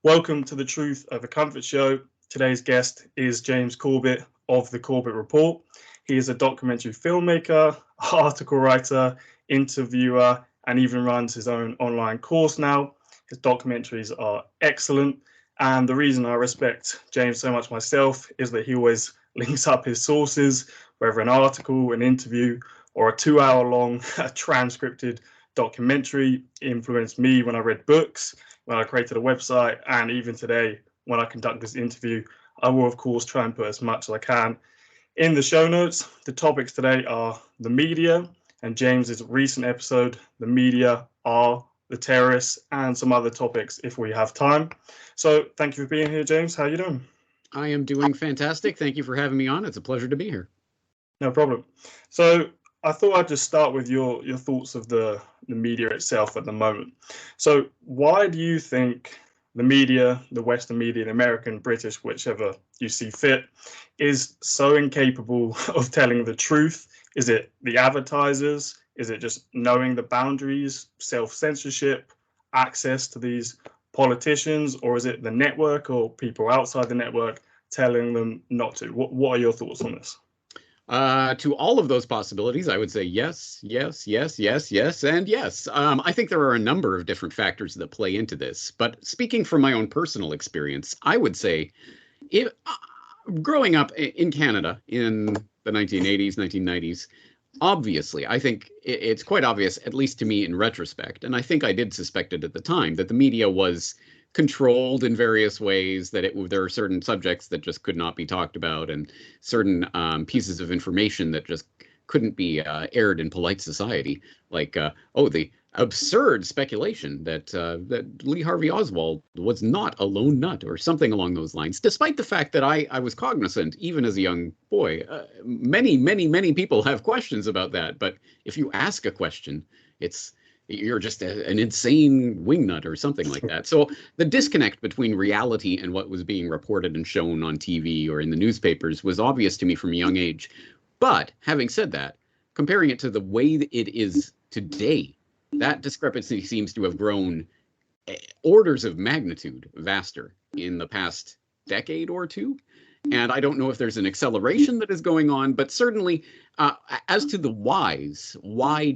Welcome to the Truth Over Comfort show. Today's guest is James Corbett of the Corbett Report. He is a documentary filmmaker, article writer, interviewer, and even runs his own online course now. His documentaries are excellent. And the reason I respect James so much myself is that he always links up his sources, whether an article, an interview, or a 2-hour-long transcripted documentary influenced me when I read books, when I created a website, and even today when I conduct this interview. I will, of course, try and put as much as I can in the show notes. The topics today are the media and James's recent episode, The Media Are the Terrorists, and some other topics if we have time. So thank you for being here, James. How are you doing? I am doing fantastic. Thank you for having me on. It's a pleasure to be here. No problem. So I thought I'd just start with your thoughts of the media itself at the moment. So why do you think the media, the Western media, the American, British, whichever you see fit, is so incapable of telling the truth? Is it the advertisers? Is it just knowing the boundaries, self-censorship, access to these politicians? Or is it the network or people outside the network telling them not to? What are your thoughts on this? To all of those possibilities, I would say yes, yes, yes, yes, yes, and yes. I think there are a number of different factors that play into this. But speaking from my own personal experience, I would say growing up in Canada in the 1980s, 1990s, obviously, I think it's quite obvious, at least to me in retrospect, and I think I did suspect it at the time, that the media was controlled in various ways, that there are certain subjects that just could not be talked about, and certain pieces of information that just couldn't be aired in polite society, like the absurd speculation that Lee Harvey Oswald was not a lone nut or something along those lines, despite the fact that I was cognizant, even as a young boy, many people have questions about that. But if you ask a question, you're just an insane wingnut or something like that. So the disconnect between reality and what was being reported and shown on TV or in the newspapers was obvious to me from a young age. But having said that, comparing it to the way that it is today, that discrepancy seems to have grown orders of magnitude vaster in the past decade or two. And I don't know if there's an acceleration that is going on, but certainly as to the whys, why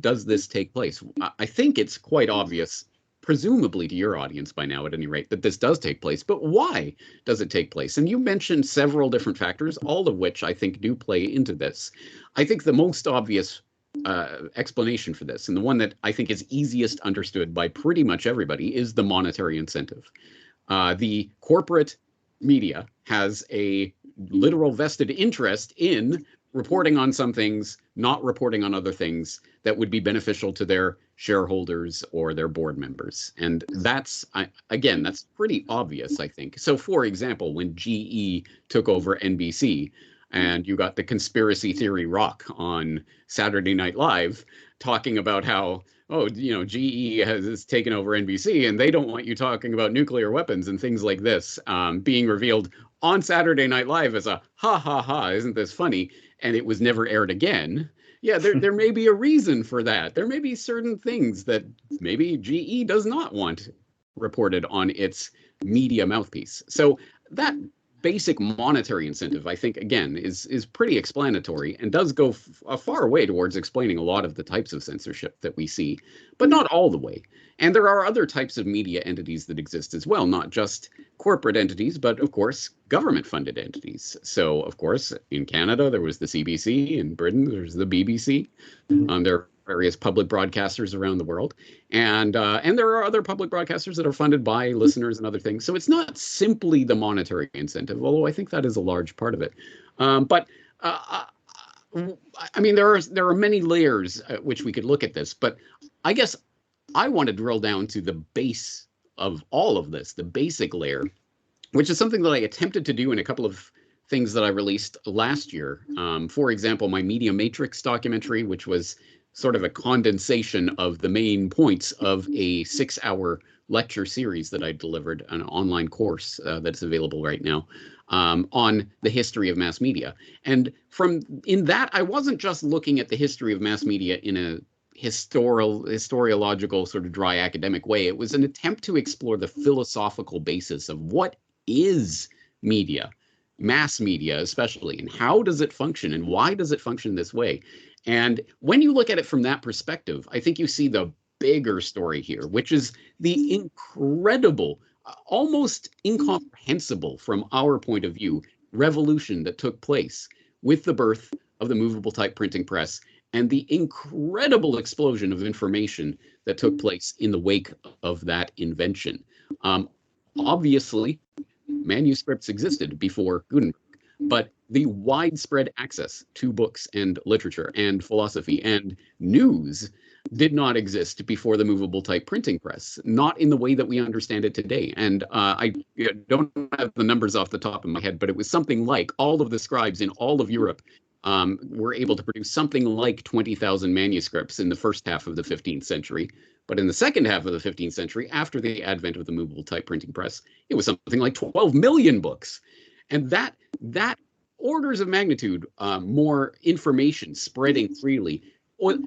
does this take place? I think it's quite obvious, presumably to your audience by now at any rate, that this does take place. But why does it take place? And you mentioned several different factors, all of which I think do play into this. I think the most obvious explanation for this, and the one that I think is easiest understood by pretty much everybody, is the monetary incentive. The corporate media has a literal vested interest in reporting on some things, not reporting on other things that would be beneficial to their shareholders or their board members. And that's pretty obvious, I think. So, for example, when GE took over NBC, and you got the conspiracy theory rock on Saturday Night Live talking about how, GE has taken over NBC and they don't want you talking about nuclear weapons and things like this, being revealed on Saturday Night Live as a ha ha ha, isn't this funny? And it was never aired again. Yeah, there may be a reason for that. There may be certain things that maybe GE does not want reported on its media mouthpiece. So that basic monetary incentive, I think, again, is pretty explanatory and does go a far way towards explaining a lot of the types of censorship that we see, but not all the way. And there are other types of media entities that exist as well, not just corporate entities, but of course, government-funded entities. So, of course, in Canada, there was the CBC. In Britain, there's the BBC. There are various public broadcasters around the world. And there are other public broadcasters that are funded by listeners and other things. So it's not simply the monetary incentive, although I think that is a large part of it. I mean, there are many layers at which we could look at this, but I guess I want to drill down to the base of all of this, the basic layer, which is something that I attempted to do in a couple of things that I released last year. For example, my Media Matrix documentary, which was sort of a condensation of the main points of a 6-hour lecture series that I delivered, an online course that's available right now, on the history of mass media. And in that, I wasn't just looking at the history of mass media in historiological sort of dry academic way. It was an attempt to explore the philosophical basis of what is media, mass media especially, and how does it function and why does it function this way. And when you look at it from that perspective, I think you see the bigger story here, which is the incredible, almost incomprehensible from our point of view, revolution that took place with the birth of the movable type printing press and the incredible explosion of information that took place in the wake of that invention. Obviously, manuscripts existed before Gutenberg, but the widespread access to books and literature and philosophy and news did not exist before the movable type printing press, not in the way that we understand it today. And I don't have the numbers off the top of my head, but it was something like all of the scribes in all of Europe were able to produce something like 20,000 manuscripts in the first half of the 15th century. But in the second half of the 15th century, after the advent of the movable type printing press, it was something like 12 million books. And that orders of magnitude more information spreading freely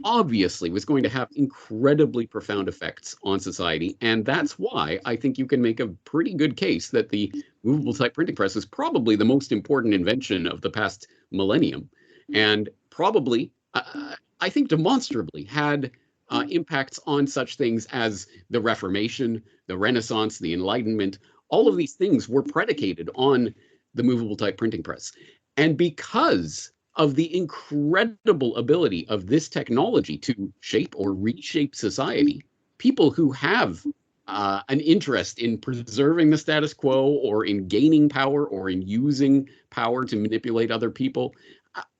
obviously was going to have incredibly profound effects on society. And that's why I think you can make a pretty good case that the movable type printing press is probably the most important invention of the past millennium. And probably, I think demonstrably had impacts on such things as the Reformation, the Renaissance, the Enlightenment. All of these things were predicated on the movable type printing press. And because of the incredible ability of this technology to shape or reshape society, people who have an interest in preserving the status quo or in gaining power or in using power to manipulate other people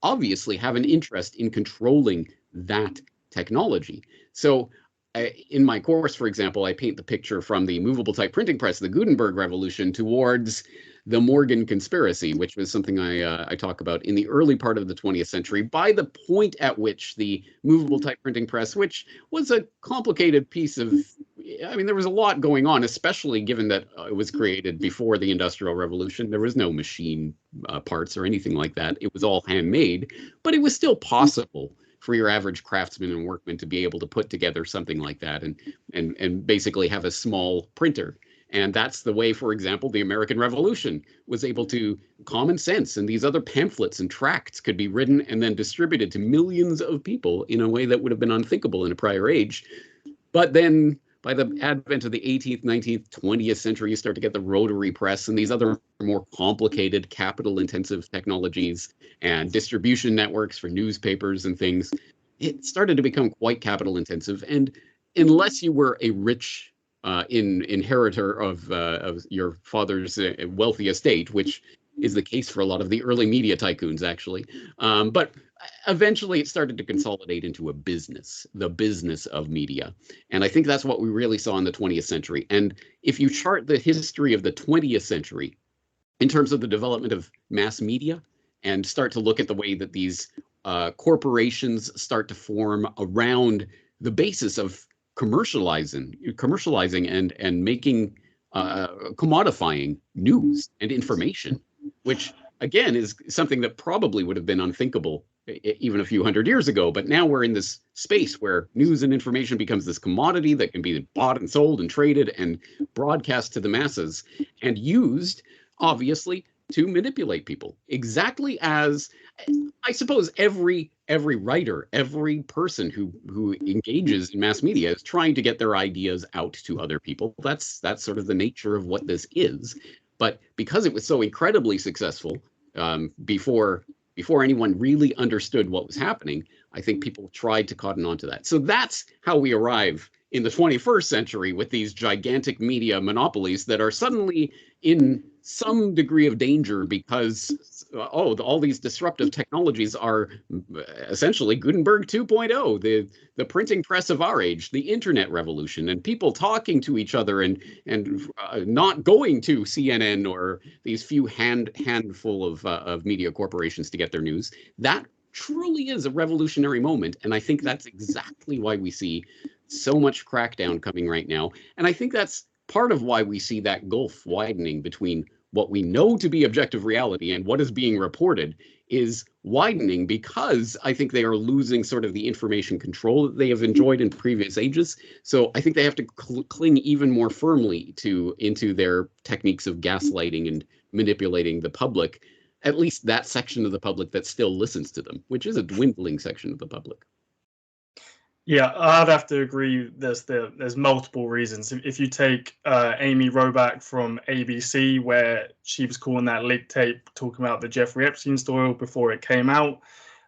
obviously have an interest in controlling that technology. So in my course, for example, I paint the picture from the movable type printing press, the Gutenberg Revolution, towards the Morgan conspiracy, which was something I talk about in the early part of the 20th century, by the point at which the movable type printing press, which was a complicated piece of, I mean, there was a lot going on, especially given that it was created before the Industrial Revolution. There was no machine parts or anything like that. It was all handmade, but it was still possible for your average craftsman and workman to be able to put together something like that and basically have a small printer. And that's the way, for example, the American Revolution was able to, common sense and these other pamphlets and tracts could be written and then distributed to millions of people in a way that would have been unthinkable in a prior age. But then by the advent of the 18th, 19th, 20th century, you start to get the rotary press and these other more complicated capital-intensive technologies and distribution networks for newspapers and things. It started to become quite capital-intensive. And unless you were a rich inheritor of your father's wealthy estate, which is the case for a lot of the early media tycoons, actually. But eventually it started to consolidate into a business, the business of media. And I think that's what we really saw in the 20th century. And if you chart the history of the 20th century in terms of the development of mass media and start to look at the way that these corporations start to form around the basis of commercializing and making commodifying news and information, which again is something that probably would have been unthinkable even a few hundred years ago. But now we're in this space where news and information becomes this commodity that can be bought and sold and traded and broadcast to the masses and used, obviously, to manipulate people. Exactly as, I suppose, every writer, every person who engages in mass media is trying to get their ideas out to other people. That's sort of the nature of what this is. But because it was so incredibly successful before anyone really understood what was happening, I think people tried to cotton on to that. So that's how we arrive in the 21st century with these gigantic media monopolies that are suddenly in some degree of danger because, all these disruptive technologies are essentially Gutenberg 2.0, the printing press of our age, the internet revolution, and people talking to each other and not going to CNN or these few handful of media corporations to get their news. That truly is a revolutionary moment. And I think that's exactly why we see so much crackdown coming right now. And I think that's part of why we see that gulf widening between what we know to be objective reality and what is being reported is widening, because I think they are losing sort of the information control that they have enjoyed in previous ages. So I think they have to cling even more firmly into their techniques of gaslighting and manipulating the public, at least that section of the public that still listens to them, which is a dwindling section of the public. Yeah, I'd have to agree. There's multiple reasons. If you take Amy Robach from ABC, where she was calling that leaked tape talking about the Jeffrey Epstein story before it came out,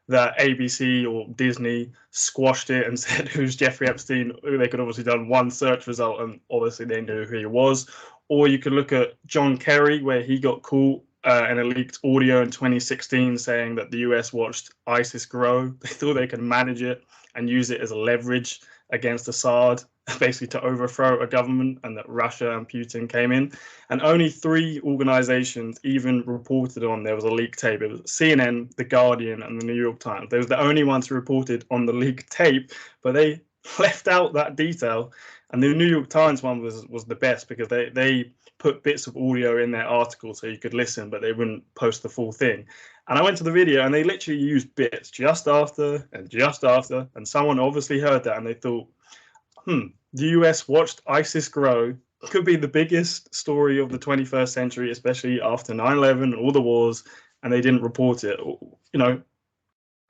that ABC or Disney squashed it and said, "Who's Jeffrey Epstein?" They could obviously done one search result, and obviously they knew who he was. Or you could look at John Kerry, where he got caught in a leaked audio in 2016 saying that the US watched ISIS grow. They thought they could manage it and use it as a leverage against Assad, basically to overthrow a government, and that Russia and Putin came in. And only 3 organizations even reported on there was a leaked tape. It was CNN, The Guardian, and the New York Times. They were the only ones who reported on the leaked tape, but they left out that detail. And the New York Times one was the best, because they put bits of audio in their article so you could listen, but they wouldn't post the full thing. And I went to the video and they literally used bits just after, and someone obviously heard that and they thought, the US watched ISIS grow. Could be the biggest story of the 21st century, especially after 9/11 and all the wars, and they didn't report it. You know,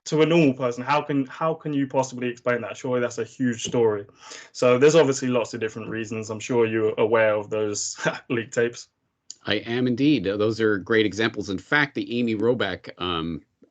to a normal person, how can you possibly explain that? Surely that's a huge story. So there's obviously lots of different reasons. I'm sure you're aware of those leaked tapes. I am indeed. Those are great examples. In fact, the Amy Robach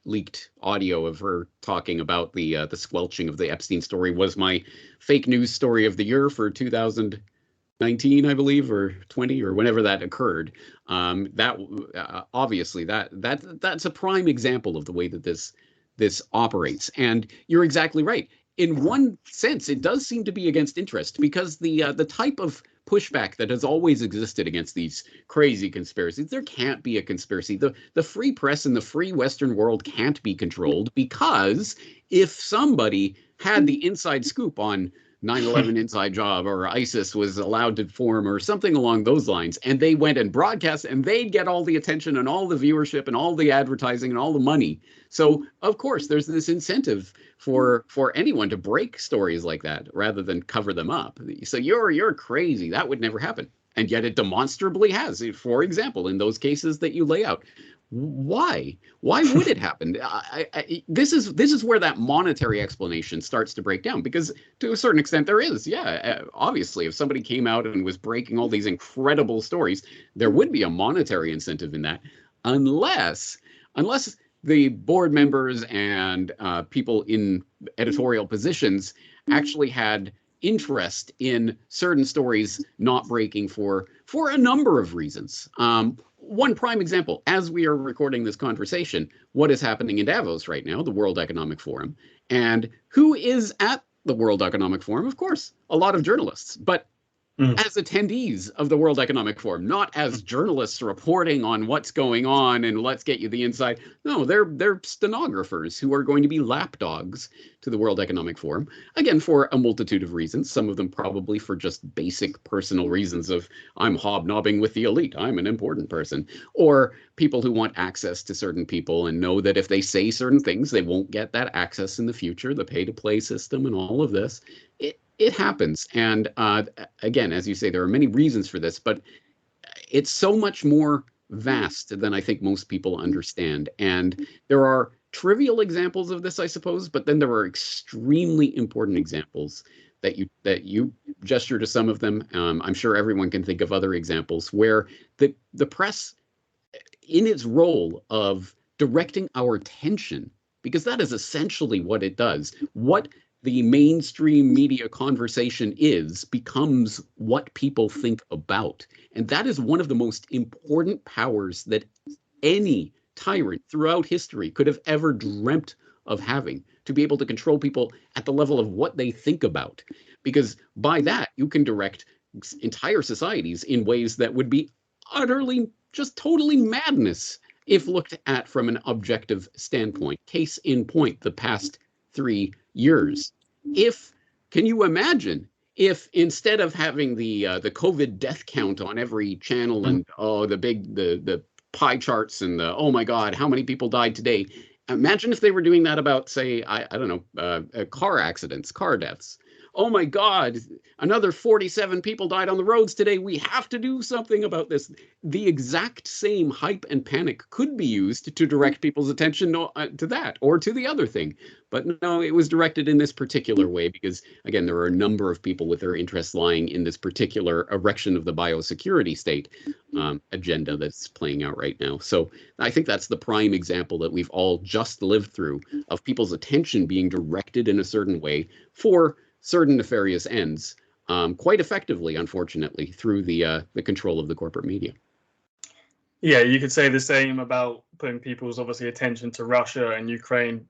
leaked audio of her talking about the squelching of the Epstein story was my fake news story of the year for 2019, I believe, or 20, or whenever that occurred. Obviously that's a prime example of the way that this operates. And you're exactly right. In one sense, it does seem to be against interest, because the type of pushback that has always existed against these crazy conspiracies, there can't be a conspiracy. The free press in the free Western world can't be controlled, because if somebody had the inside scoop on 9/11 inside job, or ISIS was allowed to form, or something along those lines, and they went and broadcast, and they'd get all the attention and all the viewership and all the advertising and all the money. So of course there's this incentive for anyone to break stories like that rather than cover them up. So you're crazy. That would never happen. And yet it demonstrably has. For example, in those cases that you lay out. Why would it happen? This is where that monetary explanation starts to break down, because to a certain extent there is. Obviously, if somebody came out and was breaking all these incredible stories, there would be a monetary incentive in that, unless the board members and people in editorial positions actually had interest in certain stories not breaking for a number of reasons. One prime example, as we are recording this conversation, what is happening in Davos right now, the World Economic Forum, and who is at the World Economic Forum? Of course, a lot of journalists, but as attendees of the World Economic Forum, not as journalists reporting on what's going on and let's get you the inside. No, they're stenographers who are going to be lapdogs to the World Economic Forum, again, for a multitude of reasons, some of them probably for just basic personal reasons of, I'm hobnobbing with the elite, I'm an important person, or people who want access to certain people and know that if they say certain things, they won't get that access in the future, the pay-to-play system and all of this. It happens. And again, as you say, there are many reasons for this, but it's so much more vast than I think most people understand. And there are trivial examples of this, I suppose, but then there are extremely important examples that you gesture to some of them. I'm sure everyone can think of other examples where the press, in its role of directing our attention, because that is essentially what it does, what the mainstream media conversation becomes what people think about. And that is one of the most important powers that any tyrant throughout history could have ever dreamt of having, to be able to control people at the level of what they think about. Because by that, you can direct entire societies in ways that would be utterly, just totally madness if looked at from an objective standpoint. Case in point, the past 3 years. Can you imagine if instead of having the COVID death count on every channel and the pie charts and the, oh my God, how many people died today? Imagine if they were doing that about, say, I don't know, car accidents, car deaths. Oh my God, another 47 people died on the roads today. We have to do something about this. The exact same hype and panic could be used to direct people's attention to that or to the other thing. But no, it was directed in this particular way because, again, there are a number of people with their interests lying in this particular erection of the biosecurity state agenda that's playing out right now. So I think that's the prime example that we've all just lived through of people's attention being directed in a certain way for certain nefarious ends, quite effectively, unfortunately, through the control of the corporate media. Yeah, you could say the same about putting people's obviously attention to Russia and Ukraine,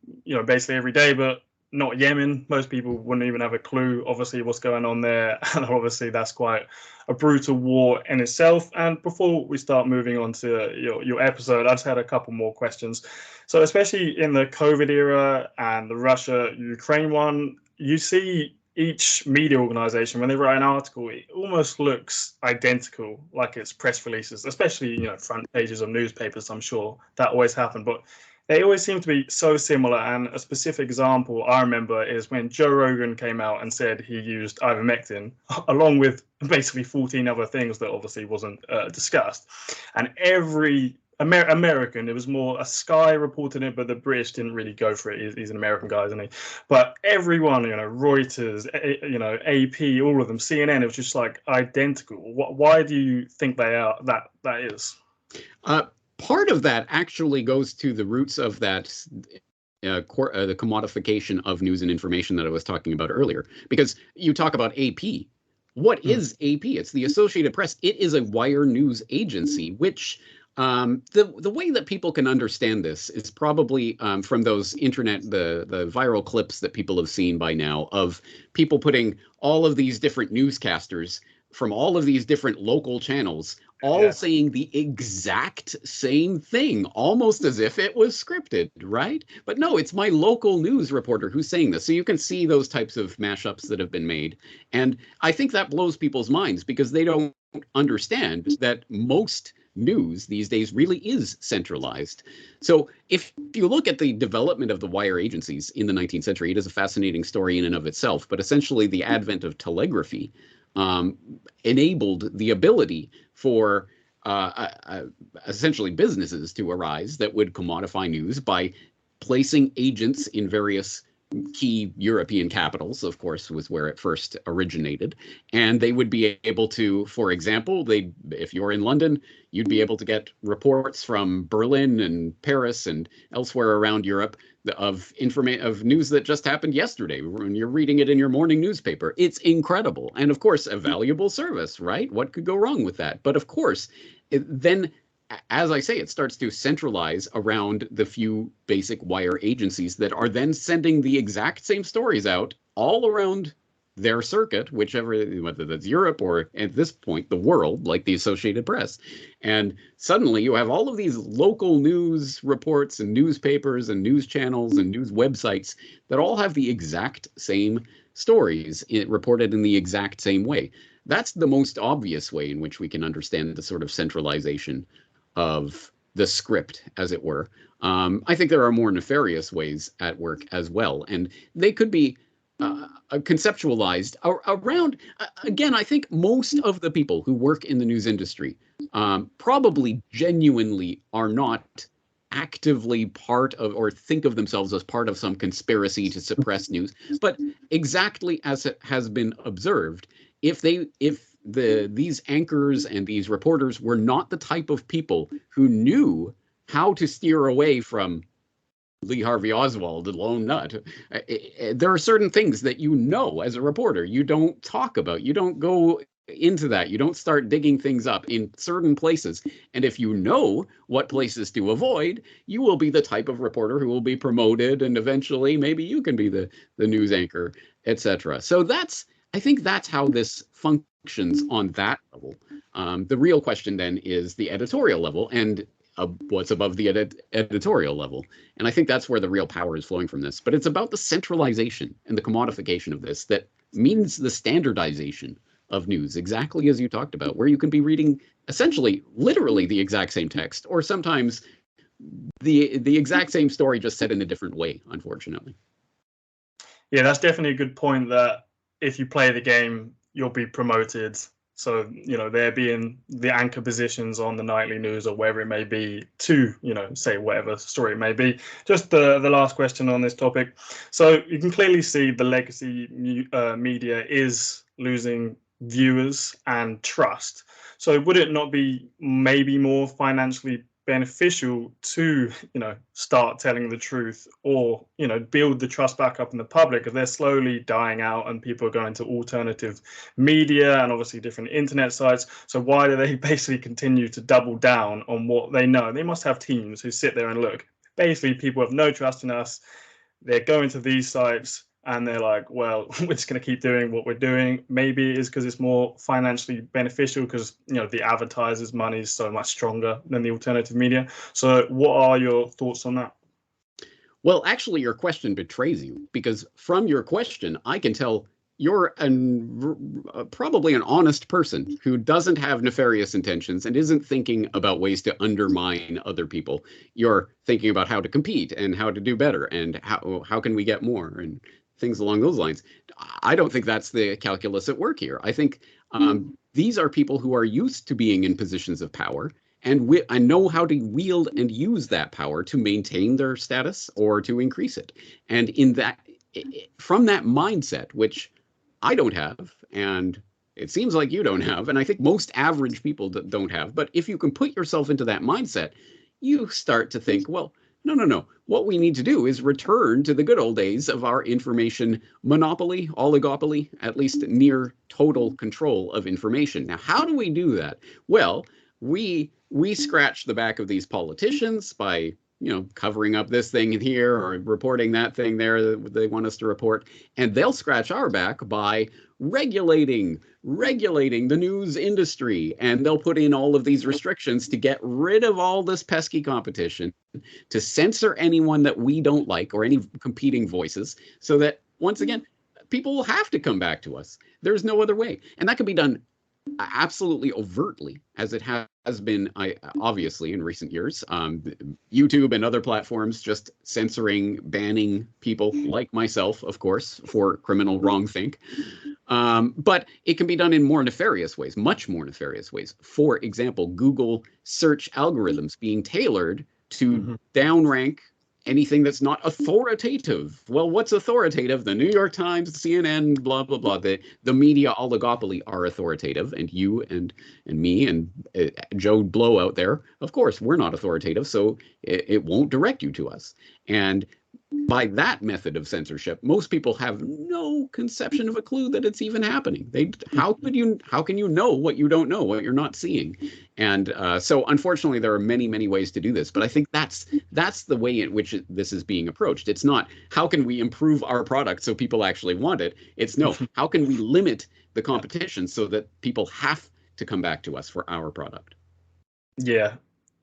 basically every day, but not Yemen. Most people wouldn't even have a clue, obviously, what's going on there. And obviously, that's quite a brutal war in itself. And before we start moving on to your episode, I just had a couple more questions. So especially in the COVID era and the Russia-Ukraine one, you see each media organization, when they write an article, it almost looks identical, like it's press releases, especially, front pages of newspapers. I'm sure that always happened, but they always seem to be so similar. And a specific example I remember is when Joe Rogan came out and said he used ivermectin, along with basically 14 other things that obviously wasn't discussed. And every American, it was more a Sky reported it, but the British didn't really go for it. He's an American guy, isn't he? But everyone, Reuters, AP, all of them, CNN, it was just like identical. Why do you think they are? That is? Part of that actually goes to the roots of that the commodification of news and information that I was talking about earlier. Because you talk about AP. What is AP? It's the Associated Press. It is a wire news agency, which the way that people can understand this is probably from those internet, the viral clips that people have seen by now of people putting all of these different newscasters from all of these different local channels all saying the exact same thing, almost as if it was scripted, right? But no, it's my local news reporter who's saying this. So you can see those types of mashups that have been made. And I think that blows people's minds because they don't understand that most news these days really is centralized. So if you look at the development of the wire agencies in the 19th century, it is a fascinating story in and of itself. But essentially the advent of telegraphy enabled the ability for essentially businesses to arise that would commodify news by placing agents in various key European capitals, of course, was where it first originated. And they would be able to, for example, if you're in London, you'd be able to get reports from Berlin and Paris and elsewhere around Europe of news that just happened yesterday when you're reading it in your morning newspaper. It's incredible. And of course, a valuable service, right? What could go wrong with that? But of course, then as I say, it starts to centralize around the few basic wire agencies that are then sending the exact same stories out all around their circuit, whether that's Europe or at this point, the world, like the Associated Press. And suddenly you have all of these local news reports and newspapers and news channels and news websites that all have the exact same stories reported in the exact same way. That's the most obvious way in which we can understand the sort of centralization of the script, as it were. I think there are more nefarious ways at work as well, and they could be conceptualized around, again, I think most of the people who work in the news industry probably genuinely are not actively part of or think of themselves as part of some conspiracy to suppress news, but exactly as it has been observed, if these anchors and these reporters were not the type of people who knew how to steer away from Lee Harvey Oswald, the lone nut. There are certain things that as a reporter, you don't talk about. You don't go into that. You don't start digging things up in certain places. And if you know what places to avoid, you will be the type of reporter who will be promoted, and eventually maybe you can be the news anchor, etc. So I think that's how this functions on that level. The real question then is the editorial level and what's above the editorial level. And I think that's where the real power is flowing from this. But it's about the centralization and the commodification of this that means the standardization of news, exactly as you talked about, where you can be reading essentially, literally the exact same text, or sometimes the exact same story just said in a different way, unfortunately. Yeah, that's definitely a good point, that if you play the game, you'll be promoted. So, there being the anchor positions on the nightly news or wherever it may be to, say whatever story it may be. Just the last question on this topic. So you can clearly see the legacy media is losing viewers and trust. So would it not be maybe more financially beneficial to start telling the truth, or build the trust back up in the public, if they're slowly dying out and people are going to alternative media and obviously different internet sites? So why do they basically continue to double down on what they know? They must have teams who sit there and look, basically people have no trust in us, they're going to these sites and they're like, well, we're just going to keep doing what we're doing. Maybe it is because it's more financially beneficial, because the advertisers' money is so much stronger than the alternative media. So what are your thoughts on that? Well, actually, your question betrays you, because from your question, I can tell you're probably an honest person who doesn't have nefarious intentions and isn't thinking about ways to undermine other people. You're thinking about how to compete and how to do better and how can we get more and things along those lines. I don't think that's the calculus at work here. I think these are people who are used to being in positions of power, and I know how to wield and use that power to maintain their status or to increase it. And from that mindset, which I don't have, and it seems like you don't have, and I think most average people don't have, but if you can put yourself into that mindset, you start to think, well, no. What we need to do is return to the good old days of our information monopoly, oligopoly, at least near total control of information. Now, how do we do that? Well, we scratch the back of these politicians by covering up this thing here or reporting that thing there that they want us to report. And they'll scratch our back by regulating the news industry. And they'll put in all of these restrictions to get rid of all this pesky competition, to censor anyone that we don't like or any competing voices, so that, once again, people will have to come back to us. There's no other way. And that can be done absolutely overtly, as it has been obviously in recent years. YouTube and other platforms just censoring, banning people like myself, of course, for criminal wrongthink. But it can be done in more nefarious ways, much more nefarious ways. For example, Google search algorithms being tailored to downrank anything that's not authoritative. Well, what's authoritative? The New York Times, CNN, blah, blah, blah. The media oligopoly are authoritative, and you and me and Joe Blow out there, of course, we're not authoritative, so it won't direct you to us. And by that method of censorship, most people have no conception of a clue that it's even happening. How can you know what you don't know, what you're not seeing? And so, unfortunately, there are many, many ways to do this. But I think that's the way in which this is being approached. It's not how can we improve our product so people actually want it. It's no, how can we limit the competition so that people have to come back to us for our product? Yeah,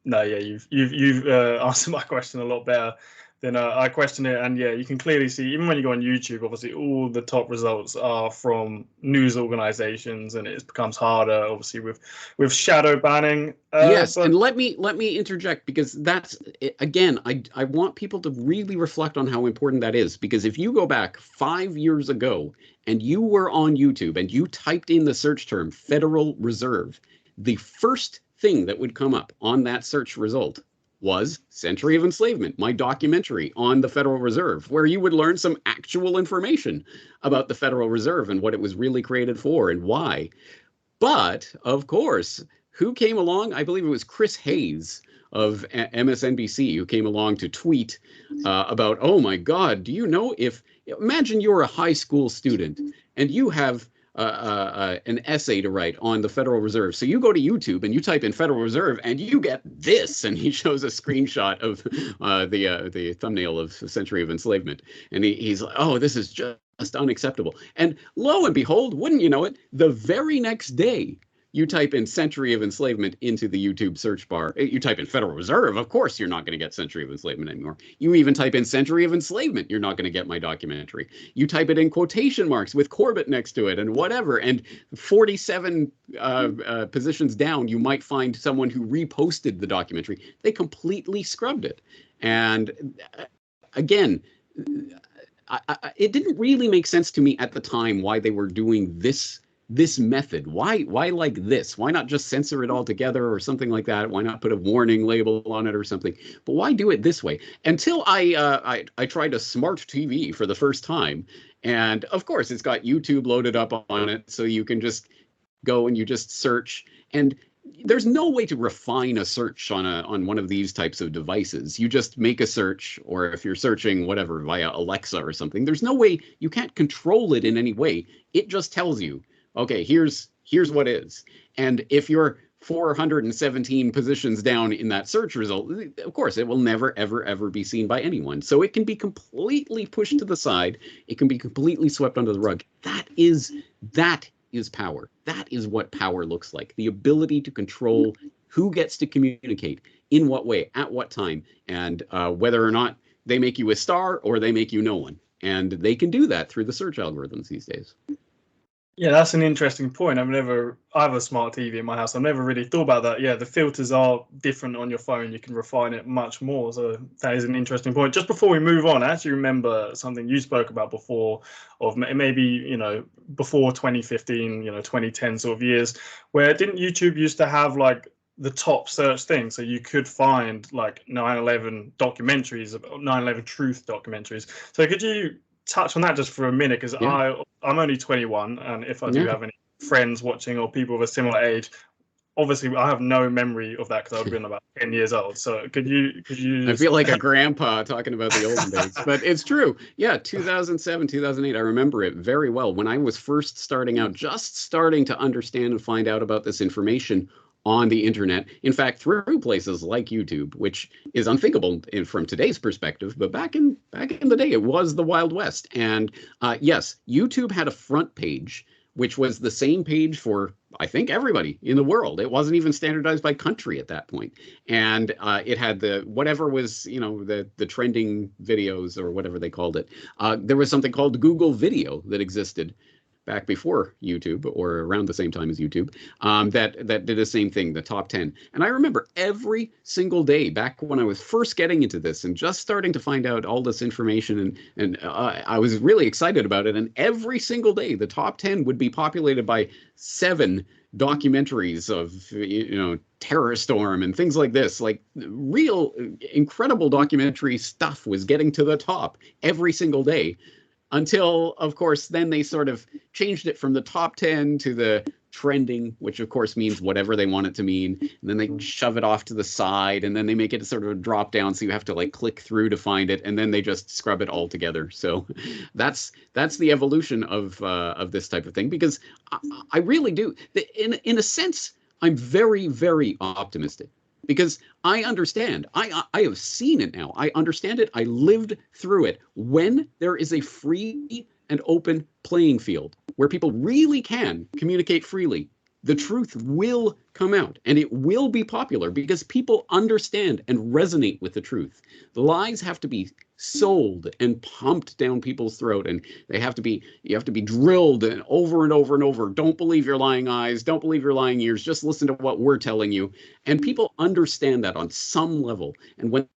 no, yeah, you've answered my question a lot better than I questioned it. And yeah, you can clearly see, even when you go on YouTube, obviously all the top results are from news organizations, and it becomes harder, obviously, with shadow banning. Yes, and let me interject, because that's, again, I want people to really reflect on how important that is, because if you go back 5 years ago and you were on YouTube and you typed in the search term Federal Reserve, the first thing that would come up on that search result was Century of Enslavement, my documentary on the Federal Reserve, where you would learn some actual information about the Federal Reserve and what it was really created for and why. But, of course, who came along? I believe it was Chris Hayes of MSNBC who came along to tweet about, oh my God, do you know imagine you're a high school student and you have an essay to write on the Federal Reserve. So you go to YouTube and you type in Federal Reserve and you get this. And he shows a screenshot of the thumbnail of Century of Enslavement. And he's like, oh, this is just unacceptable. And lo and behold, wouldn't you know it, the very next day, You type in century of enslavement into the YouTube search bar. You type in Federal Reserve, of course you're not going to get century of enslavement anymore. You even type in century of enslavement, you're not going to get my documentary. You type it in quotation marks with Corbett next to it and whatever. And 47 positions down, you might find someone who reposted the documentary. They completely scrubbed it. And again, it didn't really make sense to me at the time why they were doing this method. Why like this? Why not just censor it altogether or something like that? Why not put a warning label on it or something? But why do it this way? Until I tried a smart TV for the first time, and of course it's got YouTube loaded up on it, so you can just go and you just search. And there's no way to refine a search on one of these types of devices. You just make a search, or if you're searching whatever via Alexa or something, there's no way, you can't control it in any way. It just tells you, okay, here's what is. And if you're 417 positions down in that search result, of course, it will never, ever, ever be seen by anyone. So it can be completely pushed to the side. It can be completely swept under the rug. That is power. That is what power looks like. The ability to control who gets to communicate, in what way, at what time, and whether or not they make you a star or they make you no one. And they can do that through the search algorithms these days. Yeah, that's an interesting point. I have a smart TV in my house. I've never really thought about that. Yeah, the filters are different on your phone. You can refine it much more. So that is an interesting point. Just before we move on, I actually remember something you spoke about before, of maybe, before 2015, 2010 sort of years, where didn't YouTube used to have like the top search thing? So you could find like 9/11 documentaries, 9/11 truth documentaries. So could you touch on that just for a minute, because I'm only 21, and if I do have any friends watching or people of a similar age, obviously I have no memory of that because I would have been about 10 years old. So could you I feel like a grandpa talking about the olden days, but it's true. Yeah, 2007, 2008, I remember it very well. When I was first starting out, just starting to understand and find out about this information on the internet, in fact, through places like YouTube, which is unthinkable from today's perspective, but back in the day, it was the Wild West. And yes, YouTube had a front page, which was the same page for, I think, everybody in the world. It wasn't even standardized by country at that point. And it had whatever was, the trending videos or whatever they called it. There was something called Google Video that existed back before YouTube, or around the same time as YouTube, that did the same thing, the top 10. And I remember every single day back when I was first getting into this and just starting to find out all this information, and I was really excited about it. And every single day, the top 10 would be populated by 7 documentaries of, Terror Storm and things like this. Like real incredible documentary stuff was getting to the top every single day. Until, of course, then they sort of changed it from the top 10 to the trending, which of course means whatever they want it to mean. And then they shove it off to the side, and then they make it sort of a drop down, so you have to like click through to find it, and then they just scrub it all together. So that's the evolution of this type of thing, because I really do, in a sense, I'm very, very optimistic. Because I understand, I have seen it now. I understand it. I lived through it. When there is a free and open playing field where people really can communicate freely, the truth will come out, and it will be popular because people understand and resonate with the truth. The lies have to be sold and pumped down people's throat, and you have to be drilled and over and over and over. Don't believe your lying eyes, don't believe your lying ears, just listen to what we're telling you. And people understand that on some level. And when it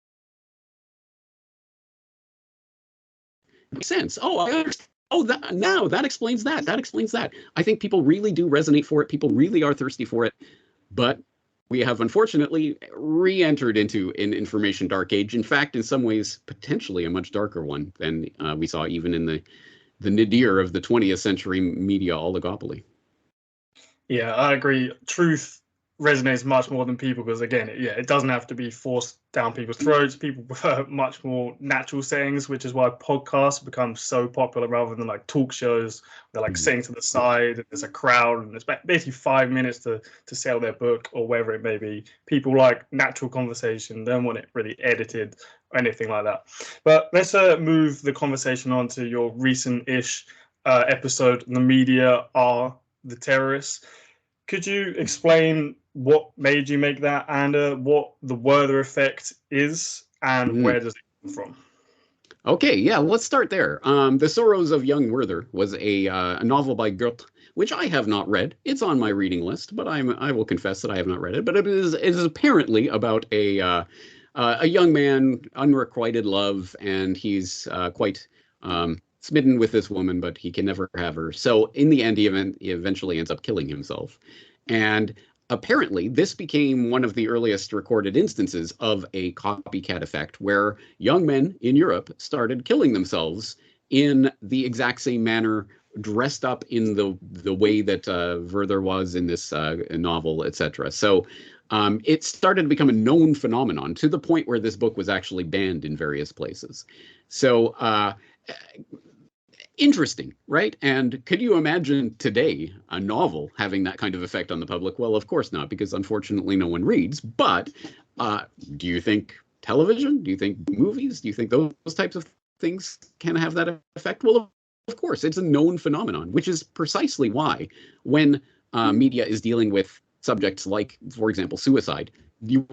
makes sense, I understand. Now that explains that. That explains that. I think people really do resonate for it. People really are thirsty for it. But we have unfortunately re-entered into an information dark age. In fact, in some ways, potentially a much darker one than we saw even in the nadir of the 20th century media oligopoly. Yeah, I agree. Truth resonates much more than people, because again, it doesn't have to be forced down people's throats. People prefer much more natural settings, which is why podcasts become so popular rather than like talk shows. They're like sitting to the side, and there's a crowd, and it's basically 5 minutes to sell their book or whatever it may be. People like natural conversation, don't want it really edited or anything like that. But let's move the conversation on to your recent-ish episode, The Media Are the Terrorists. Could you explain what made you make that, and what the Werther effect is, and Mm. where does it come from? Okay, yeah, let's start there. The Sorrows of Young Werther was a novel by Goethe, which I have not read. It's on my reading list, but I will confess that I have not read it. But it is apparently about a young man, unrequited love, and he's quite smitten with this woman, but he can never have her. So in the end, he eventually ends up killing himself. And apparently, this became one of the earliest recorded instances of a copycat effect where young men in Europe started killing themselves in the exact same manner, dressed up in the way that Werther was in this novel, etc. So it started to become a known phenomenon to the point where this book was actually banned in various places. So interesting, right? And could you imagine today a novel having that kind of effect on the public? Well, of course not, because unfortunately no one reads. But do you think television? Do you think movies? Do you think those types of things can have that effect? Well, of course, it's a known phenomenon, which is precisely why when media is dealing with subjects like, for example, suicide, you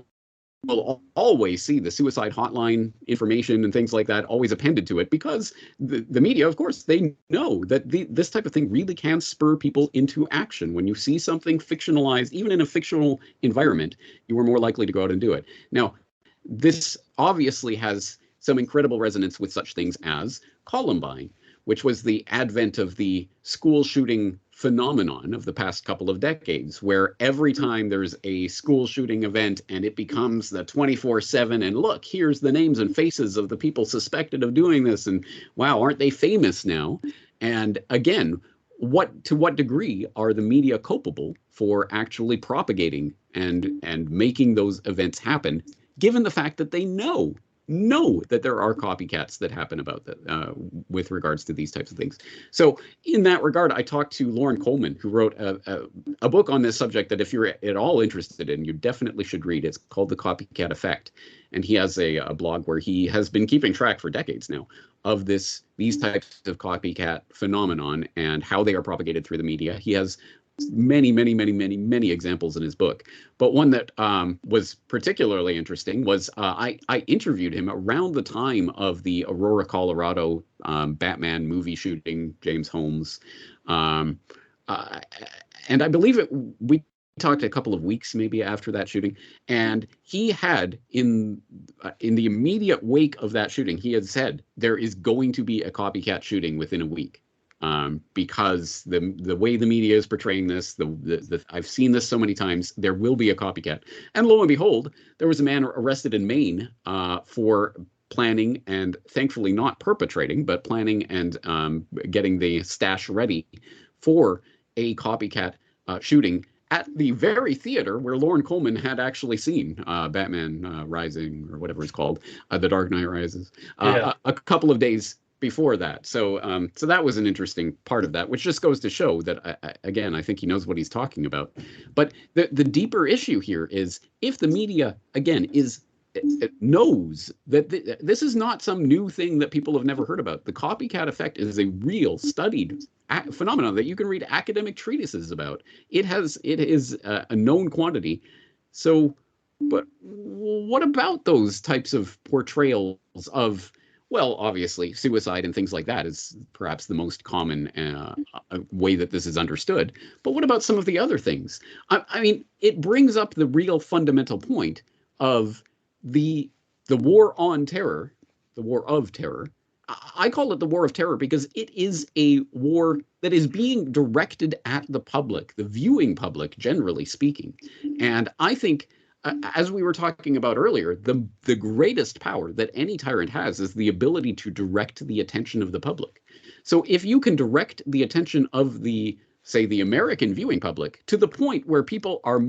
will always see the suicide hotline information and things like that always appended to it, because the media, of course, they know that this type of thing really can spur people into action. When you see something fictionalized, even in a fictional environment, you are more likely to go out and do it. Now, this obviously has some incredible resonance with such things as Columbine, which was the advent of the school shooting phenomenon of the past couple of decades, where every time there's a school shooting event and it becomes the 24/7, and look, here's the names and faces of the people suspected of doing this, and wow, aren't they famous now? And again, to what degree are the media culpable for actually propagating and making those events happen, given the fact that they know that there are copycats that happen about that with regards to these types of things. So in that regard, I talked to Lauren Coleman, who wrote a book on this subject that if you're at all interested in, you definitely should read. It's called The Copycat Effect. And he has a blog where he has been keeping track for decades now of these types of copycat phenomenon and how they are propagated through the media. He has many examples in his book. But one that was particularly interesting was I interviewed him around the time of the Aurora, Colorado Batman movie shooting, James Holmes. And I believe we talked a couple of weeks maybe after that shooting, and he had in the immediate wake of that shooting, he had said there is going to be a copycat shooting within a week. Because the way the media is portraying this, I've seen this so many times, there will be a copycat. And lo and behold, there was a man arrested in Maine for planning and thankfully not perpetrating, but planning and getting the stash ready for a copycat shooting at the very theater where Lauren Coleman had actually seen Batman Rising, or whatever it's called, The Dark Knight Rises, a couple of days before that. So so that was an interesting part of that, which just goes to show that, again, I think he knows what he's talking about. But the deeper issue here is, if the media, again, it knows that this is not some new thing that people have never heard about. The copycat effect is a real studied phenomenon that you can read academic treatises about. It is a known quantity. So, but what about those types of portrayals of, well, obviously, suicide and things like that is perhaps the most common way that this is understood. But what about some of the other things? I mean, it brings up the real fundamental point of the war on terror, the war of terror. I call it the war of terror because it is a war that is being directed at the public, the viewing public, generally speaking. And I think, as we were talking about earlier, the greatest power that any tyrant has is the ability to direct the attention of the public. So if you can direct the attention of say the American viewing public to the point where people are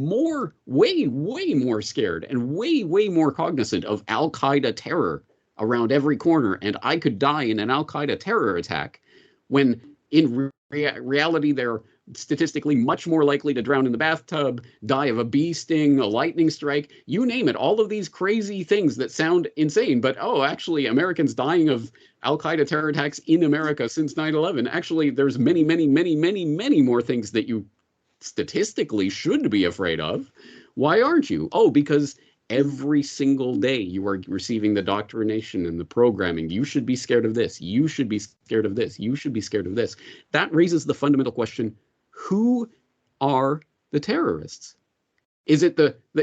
way more scared and way more cognizant of Al-Qaeda terror around every corner, and I could die in an Al-Qaeda terror attack, when in reality they're statistically much more likely to drown in the bathtub, die of a bee sting, a lightning strike, you name it, all of these crazy things that sound insane, but actually Americans dying of Al-Qaeda terror attacks in America since 9/11. Actually, there's many more things that you statistically should be afraid of. Why aren't you? Oh, because every single day you are receiving the doctrination and the programming. You should be scared of this. You should be scared of this. You should be scared of this. That raises the fundamental question, who are the terrorists? Is it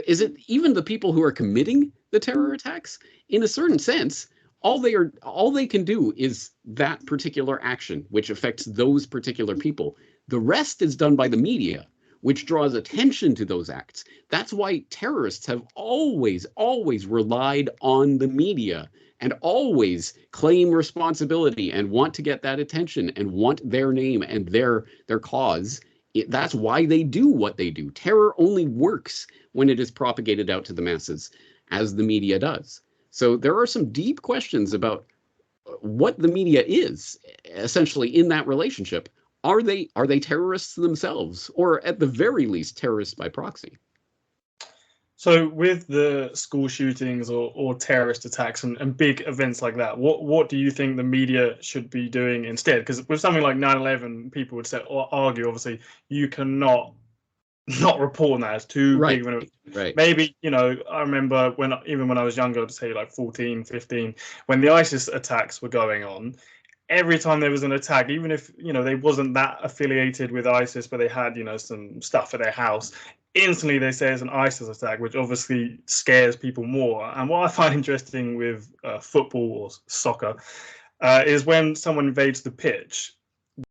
is it even the people who are committing the terror attacks? In a certain sense, all they can do is that particular action, which affects those particular people. The rest is done by the media, which draws attention to those acts. That's why terrorists have always relied on the media and always claim responsibility and want to get that attention and want their name and their cause. That's why they do what they do. Terror only works when it is propagated out to the masses, as the media does. So there are some deep questions about what the media is, essentially, in that relationship. Are they terrorists themselves, or at the very least, terrorists by proxy? So with the school shootings or terrorist attacks and big events like that, what do you think the media should be doing instead? Because with something like 9/11, people would say or argue, obviously, you cannot not report on that. It's too big of an event. Right. Maybe, I remember even when I was younger, I'd say like 14, 15, when the ISIS attacks were going on, every time there was an attack, even if, they wasn't that affiliated with ISIS, but they had, some stuff at their house, instantly they say it's an ISIS attack, which obviously scares people more. And what I find interesting with football or soccer is when someone invades the pitch,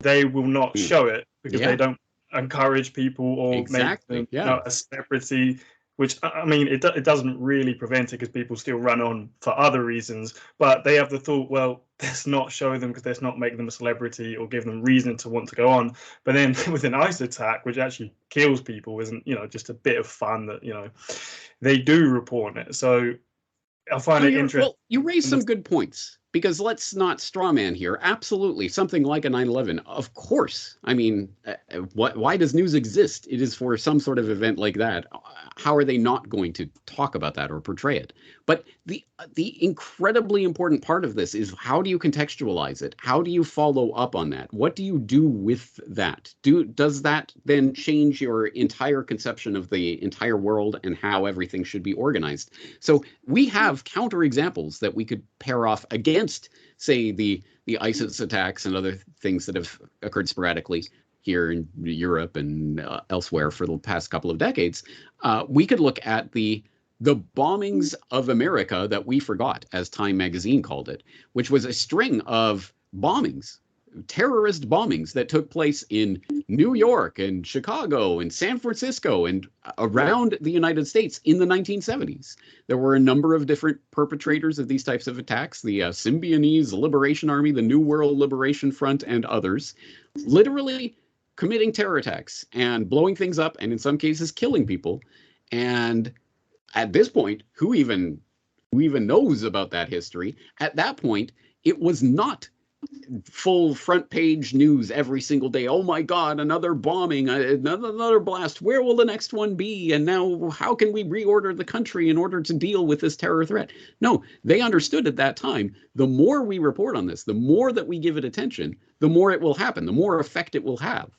they will not show it because they don't encourage people or make them a celebrity, which, I mean, it doesn't really prevent it because people still run on for other reasons, but they have the thought, well, let's not show them because let's not make them a celebrity or give them reason to want to go on. But then with an ICE attack, which actually kills people, isn't, just a bit of fun that, they do report it. So I find it interesting. Well, you raise some good points, because let's not strawman here. Absolutely, something like a 9/11, of course. I mean, why does news exist? It is for some sort of event like that. How are they not going to talk about that or portray it? But the incredibly important part of this is, how do you contextualize it? How do you follow up on that? What do you do with that? Does that then change your entire conception of the entire world and how everything should be organized? So we have counterexamples that we could pair off against, say, the ISIS attacks and other things that have occurred sporadically here in Europe and elsewhere for the past couple of decades. We could look at the bombings of America that we forgot, as Time magazine called it, which was a string of bombings, terrorist bombings that took place in New York and Chicago and San Francisco and around the United States in the 1970s. There were a number of different perpetrators of these types of attacks, the Symbionese Liberation Army, the New World Liberation Front, and others, literally committing terror attacks and blowing things up, and in some cases killing people. And at this point, who even knows about that history? At that point, it was not full front page news every single day. Oh my God, another bombing, another blast. Where will the next one be? And now how can we reorder the country in order to deal with this terror threat? No, they understood at that time, the more we report on this, the more that we give it attention, the more it will happen, the more effect it will have.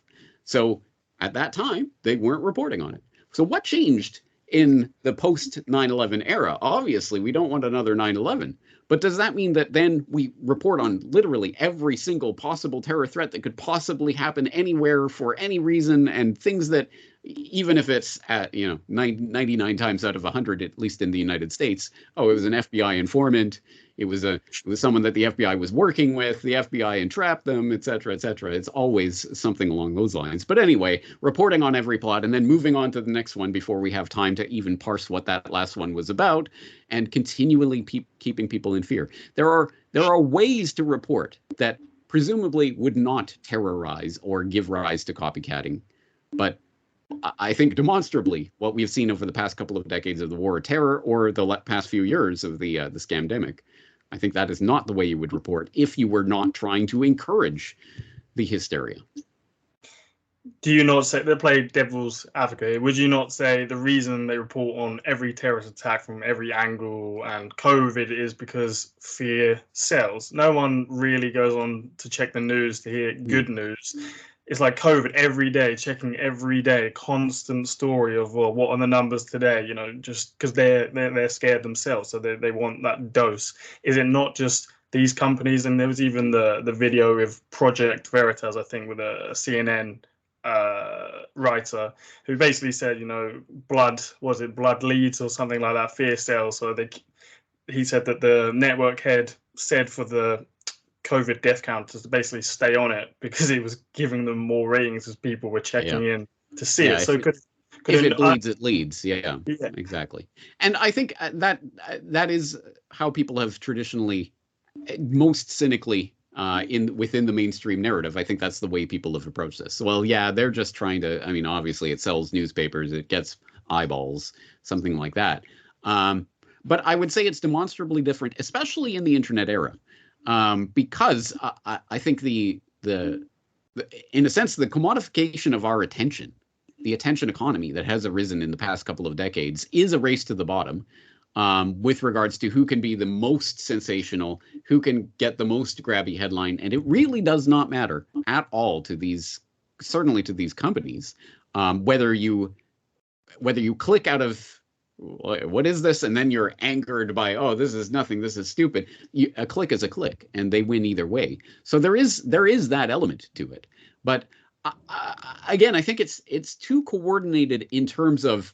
So at that time, they weren't reporting on it. So what changed in the post 9/11 era? Obviously, we don't want another 9/11. But does that mean that then we report on literally every single possible terror threat that could possibly happen anywhere for any reason, and things that, even if it's at 99 times out of 100, at least in the United States, it was an FBI informant, it was someone that the FBI was working with, the FBI entrapped them, et cetera, et cetera. It's always something along those lines. But anyway, reporting on every plot and then moving on to the next one before we have time to even parse what that last one was about, and continually keeping people in fear. There are ways to report that presumably would not terrorize or give rise to copycatting. But I think demonstrably what we've seen over the past couple of decades of the war of terror, or the past few years of the scamdemic, I think that is not the way you would report if you were not trying to encourage the hysteria. Do you not say, they play devil's advocate, would you not say the reason they report on every terrorist attack from every angle and COVID is because fear sells? No one really goes on to check the news to hear good news. it's like COVID every day, checking every day, constant story of, well, what are the numbers today? You know, just because they're scared themselves, so they want that dose. Is it not just these companies? And there was even the video of Project Veritas, I think, with a CNN writer who basically said, you know, blood leads or something like that, fear sells. So he said that the network head said for the COVID death counters to basically stay on it because it was giving them more ratings as people were checking in to see it. So if it bleeds, it leads. Yeah, yeah, exactly. And I think that is how people have traditionally, most cynically, within the mainstream narrative. I think that's the way people have approached this. Well, yeah, they're just trying to. I mean, obviously, it sells newspapers, it gets eyeballs, something like that. But I would say it's demonstrably different, especially in the internet era. Because I think the in a sense, the commodification of our attention, the attention economy that has arisen in the past couple of decades, is a race to the bottom with regards to who can be the most sensational, who can get the most grabby headline. And it really does not matter at all to these, certainly to these companies, whether you click out of, what is this? And then you're angered by, oh, this is nothing, this is stupid. A click is a click, and they win either way. So there is that element to it. But again, I think it's too coordinated in terms of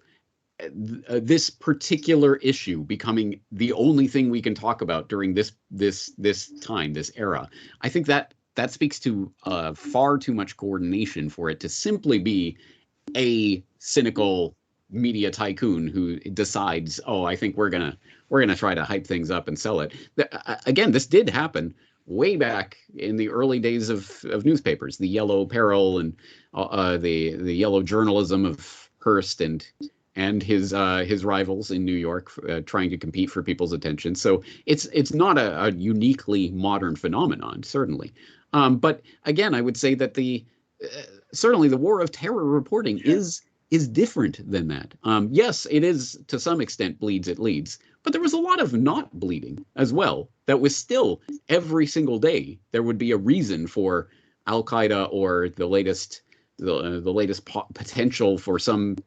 this particular issue becoming the only thing we can talk about during this time, this era. I think that speaks to far too much coordination for it to simply be a cynical media tycoon who decides, oh, I think we're gonna try to hype things up and sell it. Again, this did happen way back in the early days of newspapers, the yellow peril and the yellow journalism of Hearst and his rivals in New York, trying to compete for people's attention. So it's not a uniquely modern phenomenon, certainly. But again, I would say that certainly the war of terror reporting is different than that. Yes, it is to some extent bleeds, it leads, but there was a lot of not bleeding as well. That was still every single day there would be a reason for Al Qaeda or the latest potential for some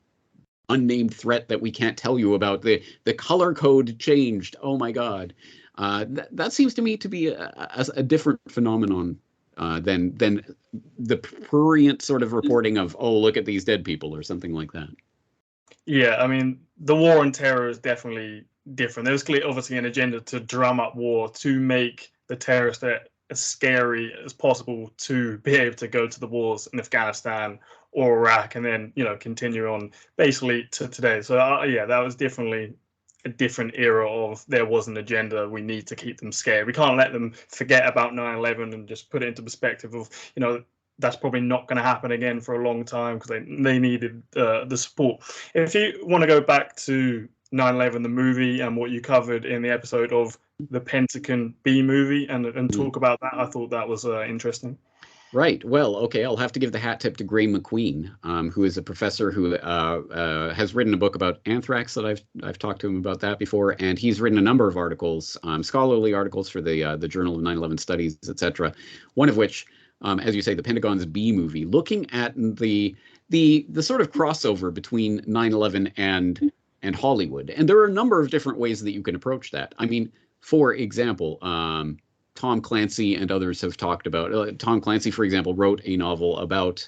unnamed threat that we can't tell you about. The color code changed. Oh my God, that seems to me to be a different phenomenon than the prurient sort of reporting of, oh, look at these dead people or something like that. Yeah, I mean, the war on terror is definitely different. There was clearly, obviously, an agenda to drum up war, to make the terrorist threat as scary as possible, to be able to go to the wars in Afghanistan or Iraq, and then, you know, continue on basically to today. So yeah, that was definitely a different era of, there was an agenda, we need to keep them scared. We can't let them forget about 9/11 and just put it into perspective of, you know, that's probably not going to happen again for a long time, because they needed the support. If you want to go back to 9/11, the movie, and what you covered in the episode of the Pentagon B movie, and talk about that, I thought that was interesting. Right. Well, okay, I'll have to give the hat tip to Gray McQueen, who is a professor who has written a book about anthrax that I've talked to him about that before, and he's written a number of articles, scholarly articles for the Journal of 9/11 Studies, etc. One of which, as you say, the Pentagon's B movie, looking at the sort of crossover between 9/11 and Hollywood, and there are a number of different ways that you can approach that. I mean, for example, Tom Clancy and others have talked about. Tom Clancy, for example, wrote a novel about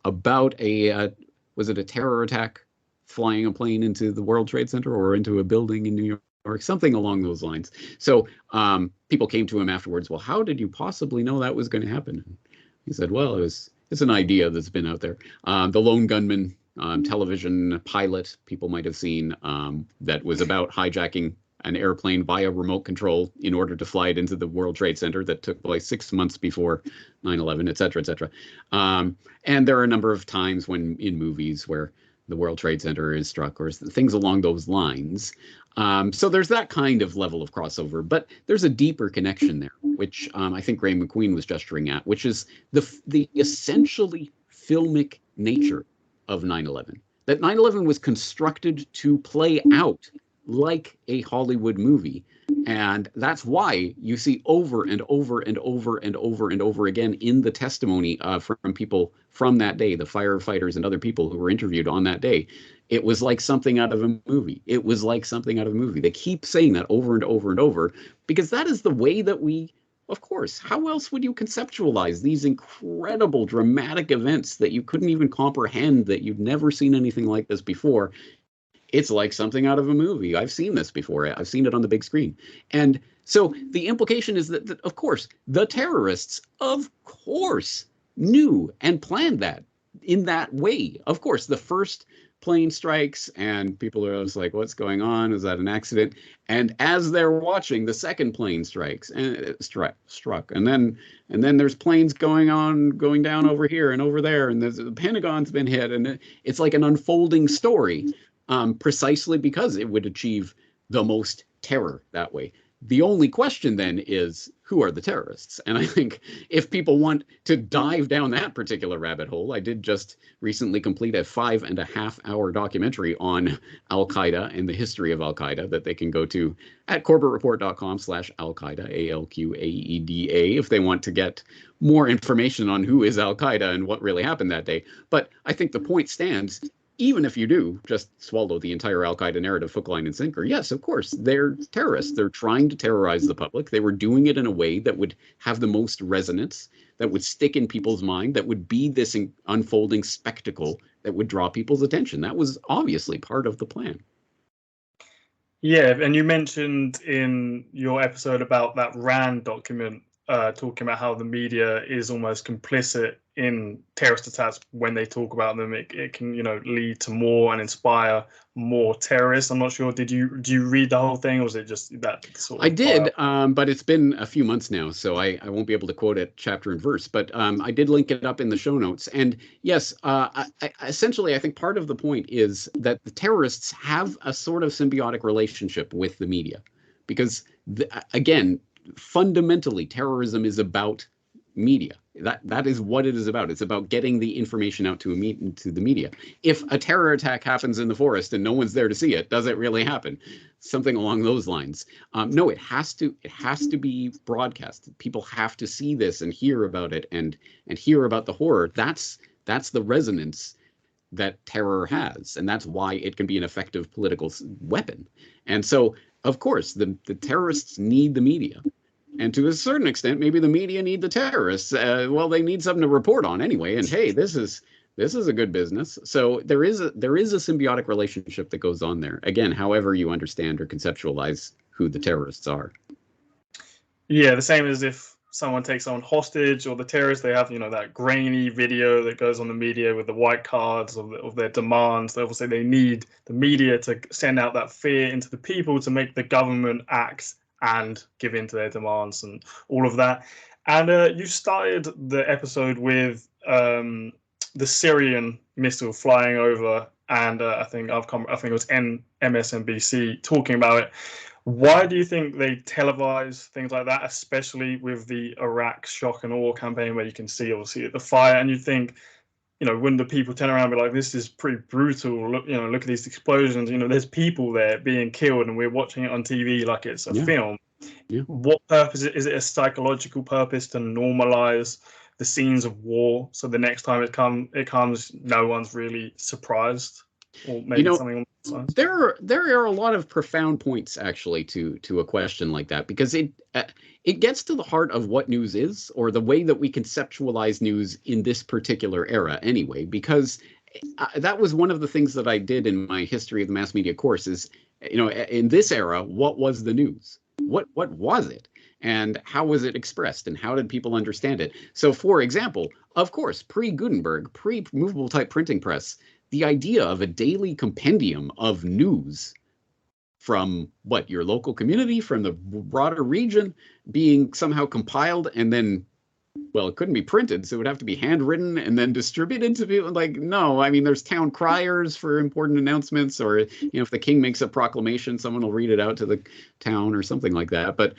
a was it a terror attack, flying a plane into the World Trade Center or into a building in New York, something along those lines. So people came to him afterwards. Well, how did you possibly know that was going to happen? He said, well, it's an idea that's been out there. The Lone Gunman television pilot people might have seen, that was about hijacking an airplane via remote control in order to fly it into the World Trade Center, that took place 6 months before 9/11, et cetera, et cetera. And there are a number of times when in movies where the World Trade Center is struck or things along those lines. So there's that kind of level of crossover, but there's a deeper connection there, which I think Gray McQueen was gesturing at, which is the essentially filmic nature of 9/11. That 9/11 was constructed to play out like a Hollywood movie, And that's why you see over and over and over and over and over again in the testimony from people from that day, the firefighters and other people who were interviewed on that day. It was like something out of a movie. It was like something out of a movie. They keep saying that over and over and over because that is the way that we, of course, how else would you conceptualize these incredible dramatic events that you couldn't even comprehend, that you've never seen anything like this before? It's like something out of a movie. I've seen this before. I've seen it on the big screen. And so the implication is that, of course, the terrorists, of course, knew and planned that in that way. Of course, the first plane strikes and people are just like, what's going on? Is that an accident? And as they're watching, the second plane strikes and it struck. And then there's planes going down over here and over there. And the Pentagon's been hit. And it's like an unfolding story. Precisely because it would achieve the most terror that way. The only question then is, who are the terrorists? And I think if people want to dive down that particular rabbit hole, I did just recently complete a 5.5-hour documentary on Al-Qaeda and the history of Al-Qaeda that they can go to at corbettreport.com/Al-Qaeda, Alqaeda, if they want to get more information on who is Al-Qaeda and what really happened that day. But I think the point stands. Even if you do just swallow the entire Al-Qaeda narrative hook, line, and sinker, yes, of course, they're terrorists. They're trying to terrorize the public. They were doing it in a way that would have the most resonance, that would stick in people's mind, that would be this unfolding spectacle that would draw people's attention. That was obviously part of the plan. Yeah, and you mentioned in your episode about that RAND document, talking about how the media is almost complicit in terrorist attacks. When they talk about them, it can lead to more and inspire more terrorists. I'm not sure. Did you read the whole thing, or was it just that sort of? I did, but it's been a few months now, so I won't be able to quote it chapter and verse. But I did link it up in the show notes. And yes, essentially, I think part of the point is that the terrorists have a sort of symbiotic relationship with the media, because again, fundamentally, terrorism is about media. That is what it is about. It's about getting the information out to the media. If a terror attack happens in the forest and no one's there to see it, does it really happen? Something along those lines. No, it has to be broadcast. People have to see this and hear about it and hear about the horror. That's the resonance that terror has, and that's why it can be an effective political weapon. And so, of course, the terrorists need the media. And to a certain extent, maybe the media need the terrorists. Well, they need something to report on anyway. And hey, this is a good business. So there is a symbiotic relationship that goes on there. Again, however you understand or conceptualize who the terrorists are. Yeah, the same as if someone takes someone hostage, or the terrorists, they have that grainy video that goes on the media with the white cards of their demands. Obviously, they need the media to send out that fear into the people to make the government act and give in to their demands and all of that. And you started the episode with the Syrian missile flying over, and I think it was MSNBC talking about it. Why do you think they televise things like that, especially with the Iraq shock and awe campaign, where you can see obviously the fire, and you think, when the people turn around and be like, this is pretty brutal. Look at these explosions. There's people there being killed, and we're watching it on TV like it's a film. Yeah. What purpose is it? A psychological purpose to normalize the scenes of war, so the next time it comes, no one's really surprised, or maybe something along those lines? There are a lot of profound points actually to a question like that, because it gets to the heart of what news is, or the way that we conceptualize news in this particular era anyway, because that was one of the things that I did in my history of the mass media course is, in this era, what was the news? What was it? And how was it expressed? And how did people understand it? So, for example, of course, pre-Gutenberg, pre-movable type printing press, the idea of a daily compendium of news from your local community, from the broader region, being somehow compiled and then, it couldn't be printed, so it would have to be handwritten and then distributed to people. No, I mean, there's town criers for important announcements, or, if the king makes a proclamation, someone will read it out to the town or something like that. But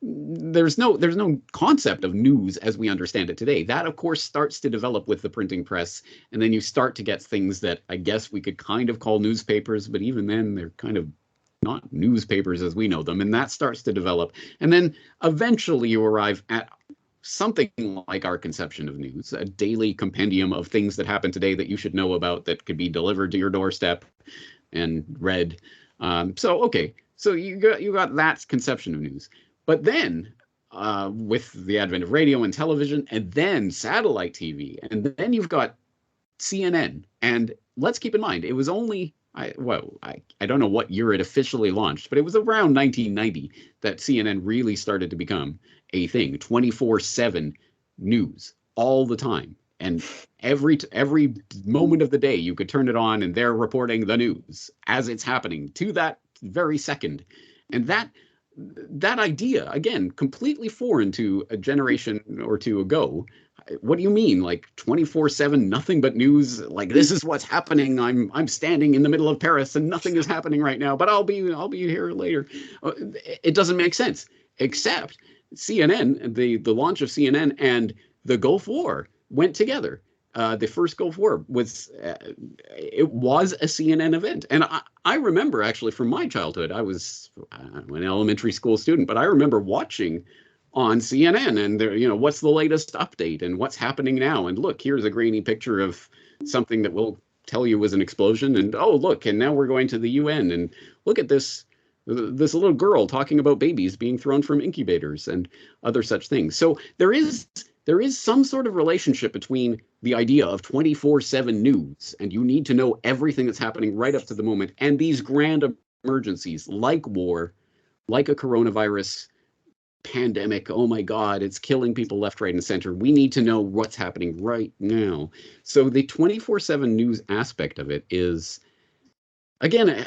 there's no concept of news as we understand it today. That, of course, starts to develop with the printing press, and then you start to get things that I guess we could kind of call newspapers, but even then they're kind of not newspapers as we know them, and that starts to develop. And then eventually you arrive at something like our conception of news, a daily compendium of things that happen today that you should know about that could be delivered to your doorstep and read. So you got that conception of news. But then with the advent of radio and television, and then satellite TV, and then you've got CNN. And let's keep in mind, it was only, I don't know what year it officially launched, but it was around 1990 that CNN really started to become a thing. 24/7 news all the time. And every moment of the day, you could turn it on and they're reporting the news as it's happening to that very second. And that idea, again, completely foreign to a generation or two ago. What do you mean, like 24/7, nothing but news? Like, this is what's happening. I'm standing in the middle of Paris and nothing is happening right now, but I'll be here later. It doesn't make sense. Except CNN, the launch of CNN and the Gulf War went together. The first Gulf War was it was a CNN event, and I remember actually from my childhood. I was an elementary school student, but I remember watching on CNN and there, what's the latest update and what's happening now. And look, here's a grainy picture of something that will tell you was an explosion. And oh, look, and now we're going to the UN and look at this little girl talking about babies being thrown from incubators and other such things. So there is some sort of relationship between the idea of 24/7 news, and you need to know everything that's happening right up to the moment, and these grand emergencies like war, like a coronavirus pandemic. Oh my God, it's killing people left, right, and center. We need to know what's happening right now. So the 24/7 news aspect of it is, again,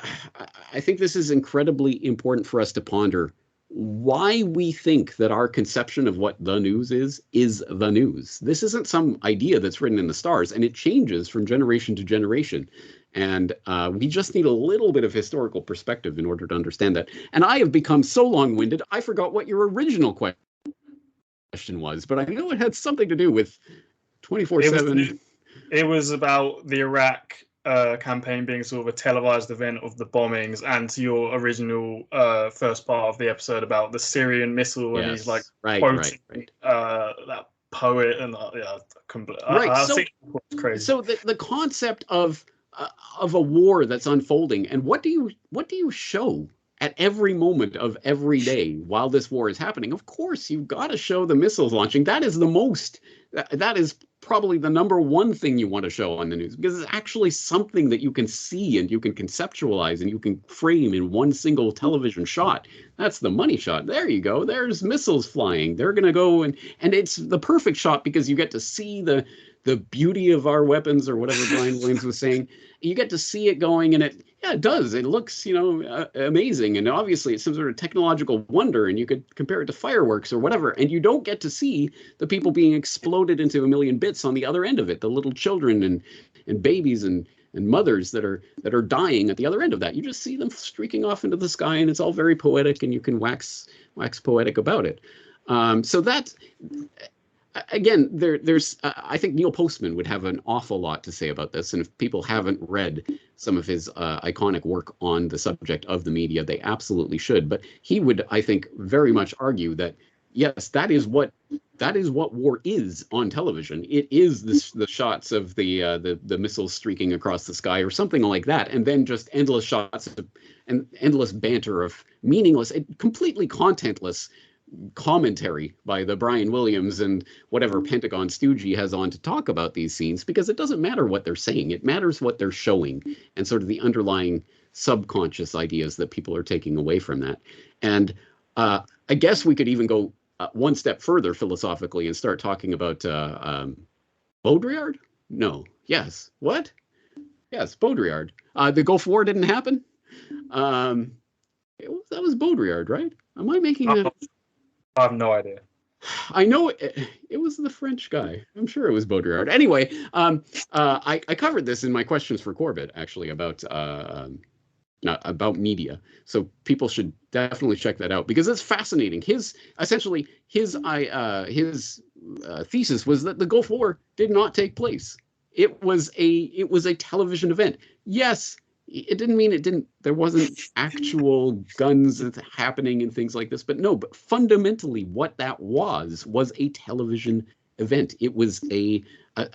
I think this is incredibly important for us to ponder why we think that our conception of what the news is the news. This isn't some idea that's written in the stars, and it changes from generation to generation. And we just need a little bit of historical perspective in order to understand that. And I have become so long-winded, I forgot what your original question was, but I know it had something to do with 24/7. It was about the Iraq campaign being sort of a televised event of the bombings, and to your original first part of the episode about the Syrian missile, and he's like quoting that poet, and I think it's crazy. So the concept of a war that's unfolding, and what do you show at every moment of every day while this war is happening? Of course, you've got to show the missiles launching. That is probably the number one thing you want to show on the news, because it's actually something that you can see and you can conceptualize and you can frame in one single television shot. That's the money shot. There you go. There's missiles flying. They're going to go, and it's the perfect shot because you get to see the beauty of our weapons, or whatever Brian Williams was saying. You get to see it going, and it does. It looks, amazing. And obviously it's some sort of technological wonder, and you could compare it to fireworks or whatever. And you don't get to see the people being exploded into a million bits on the other end of it, the little children and babies and mothers that are dying at the other end of that. You just see them streaking off into the sky, and it's all very poetic, and you can wax poetic about it. So that's, again, there's I think Neil Postman would have an awful lot to say about this, and if people haven't read some of his iconic work on the subject of the media, they absolutely should. But he would, I think, very much argue that yes, that is what war is on television. It is the shots of the missiles streaking across the sky or something like that, and then just endless shots and endless banter of meaningless, completely contentless commentary by the Brian Williams and whatever Pentagon stooge has on to talk about these scenes, because it doesn't matter what they're saying. It matters what they're showing and sort of the underlying subconscious ideas that people are taking away from that. And I guess we could even go one step further philosophically and start talking about Baudrillard? No. Yes. What? Yes, Baudrillard. The Gulf War didn't happen? That was Baudrillard, right? Am I making that? I have no idea. I know it was the French guy. I'm sure it was Baudrillard. Anyway, I covered this in my questions for Corbett, actually, about media. So people should definitely check that out, because it's fascinating. His thesis was that the Gulf War did not take place. It was a television event. Yes, it didn't mean there wasn't actual guns happening and things like this. But no, but fundamentally what that was a television event. It was a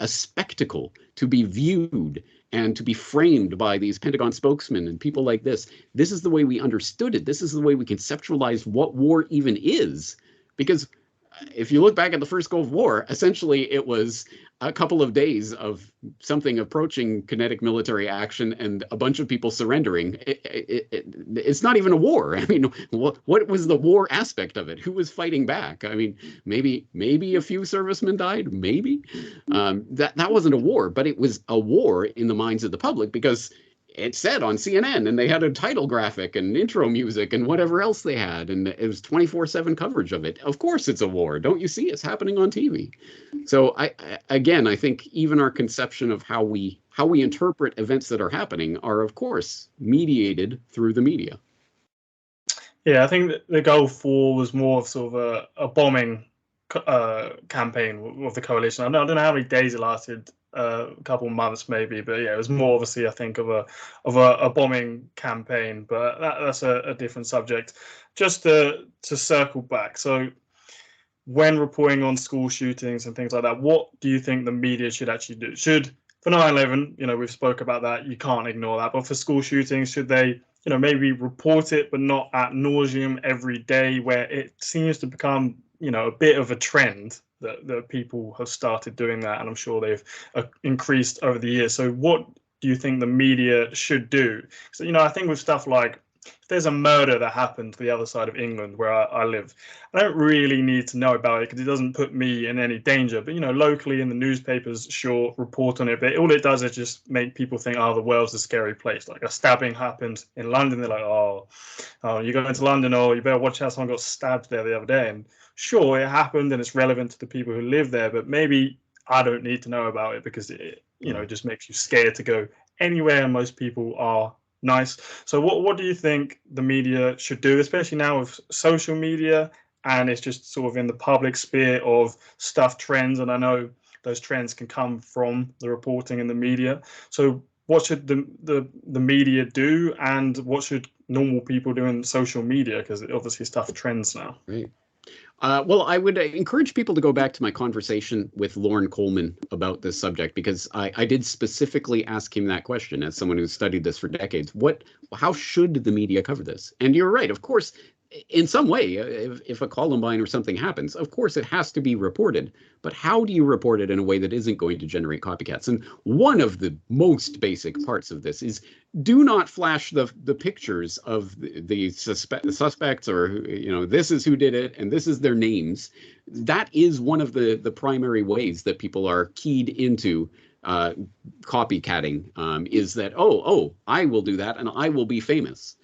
spectacle to be viewed and to be framed by these Pentagon spokesmen and people like this. This is the way we understood it. This is the way we conceptualized what war even is. Because if you look back at the first Gulf War, essentially it was a couple of days of something approaching kinetic military action and a bunch of people surrendering. It's not even a war. I mean, what was the war aspect of it? Who was fighting back? I mean, maybe a few servicemen died, maybe. That wasn't a war, but it was a war in the minds of the public because it said on CNN, and they had a title graphic and intro music and whatever else they had, and it was 24/7 coverage of it. Of course it's a war. Don't you see it's happening on TV? So I think even our conception of how we interpret events that are happening are, of course, mediated through the media. Yeah, I think that the Gulf War was more of sort of a bombing campaign of the coalition. I don't know how many days it lasted. A couple of months maybe, but yeah, it was more obviously I think of a bombing campaign, but that's a different subject. Just to circle back, so when reporting on school shootings and things like that, what do you think the media should actually do? Should, for 9/11, we've spoke about that, you can't ignore that, but for school shootings, should they maybe report it but not ad nauseum every day, where it seems to become a bit of a trend that people have started doing that, and I'm sure they've increased over the years. So what do you think the media should do? So, I think with stuff like, if there's a murder that happened to the other side of England where I live, I don't really need to know about it because it doesn't put me in any danger. But, locally in the newspapers, sure, report on it. But all it does is just make people think, oh, the world's a scary place. Like a stabbing happened in London. They're like, oh, you're going to London, or you better watch out, someone got stabbed there the other day. And sure, it happened and it's relevant to the people who live there, but maybe I don't need to know about it because it just makes you scared to go anywhere, and most people are nice. So what do you think the media should do, especially now with social media and it's just sort of in the public sphere of stuff trends, and I know those trends can come from the reporting in the media. So what should the media do, and what should normal people do in social media, because obviously stuff trends now? Right. Well, I would encourage people to go back to my conversation with Lorne Coleman about this subject, because I did specifically ask him that question as someone who's studied this for decades. How should the media cover this? And you're right, of course, in some way, if a Columbine or something happens, of course it has to be reported. But how do you report it in a way that isn't going to generate copycats? And one of the most basic parts of this is, do not flash the pictures of the suspects, or this is who did it and this is their names. That is one of the primary ways that people are keyed into copycatting, is that, oh, I will do that and I will be famous.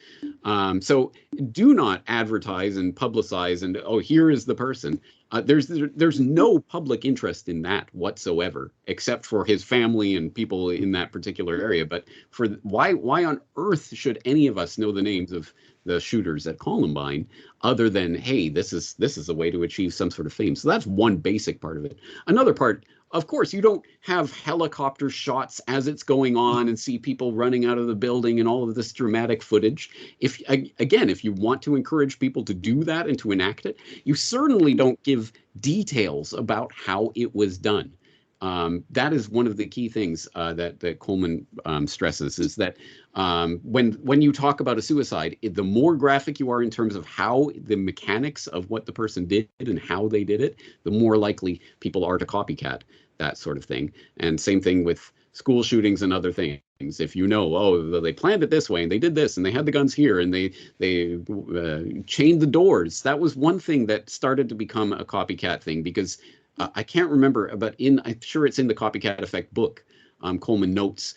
So do not advertise and publicize and, oh, here is the person. There's no public interest in that whatsoever, except for his family and people in that particular area. But for why on earth should any of us know the names of the shooters at Columbine, other than, hey, this is a way to achieve some sort of fame? So that's one basic part of it. Another part, of course, you don't have helicopter shots as it's going on and see people running out of the building and all of this dramatic footage. If you want to encourage people to do that and to enact it, you certainly don't give details about how it was done. That is one of the key things that Coleman stresses, is that when you talk about a suicide, the more graphic you are in terms of how the mechanics of what the person did and how they did it, the more likely people are to copycat that sort of thing. And same thing with school shootings and other things. If they planned it this way and they did this and they had the guns here and they chained the doors. That was one thing that started to become a copycat thing, because I can't remember, but I'm sure it's in the Copycat Effect book. Coleman notes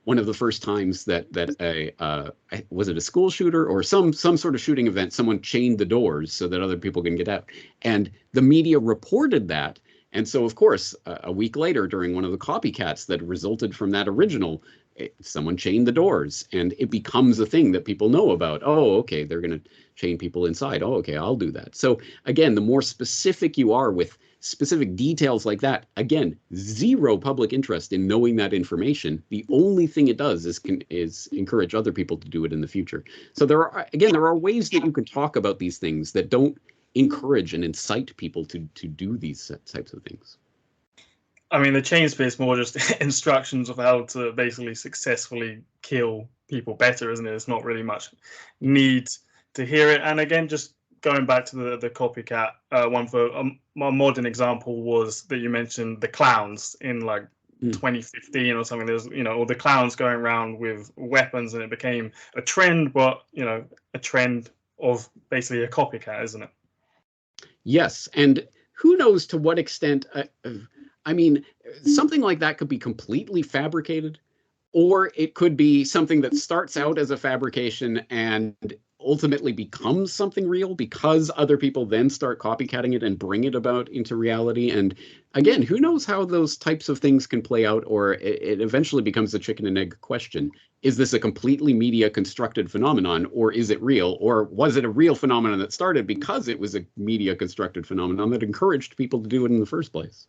one of the first times that was it a school shooter or some sort of shooting event, someone chained the doors so that other people can get out, and the media reported that. And so, of course, a week later, during one of the copycats that resulted from that original, someone chained the doors, and it becomes a thing that people know about. Oh, okay, they're going to chain people inside. Oh, okay, I'll do that. So again, the more specific you are with specific details like that. Again, zero public interest in knowing that information. The only thing it does is encourage other people to do it in the future. So there are ways that you can talk about these things that don't encourage and incite people to do these types of things. I mean, the chain bit is more just instructions of how to basically successfully kill people better, isn't it? It's not really much need to hear it. And again, just going back to the copycat one, for a modern example was that you mentioned the clowns in like 2015 or something. There's, all the clowns going around with weapons, and it became a trend, but a trend of basically a copycat, isn't it? Yes, and who knows to what extent. I mean, something like that could be completely fabricated, or it could be something that starts out as a fabrication and ultimately becomes something real because other people then start copycatting it and bring it about into reality. And again, who knows how those types of things can play out, or it eventually becomes a chicken and egg question. Is this a completely media constructed phenomenon, or is it real? Or was it a real phenomenon that started because it was a media constructed phenomenon that encouraged people to do it in the first place?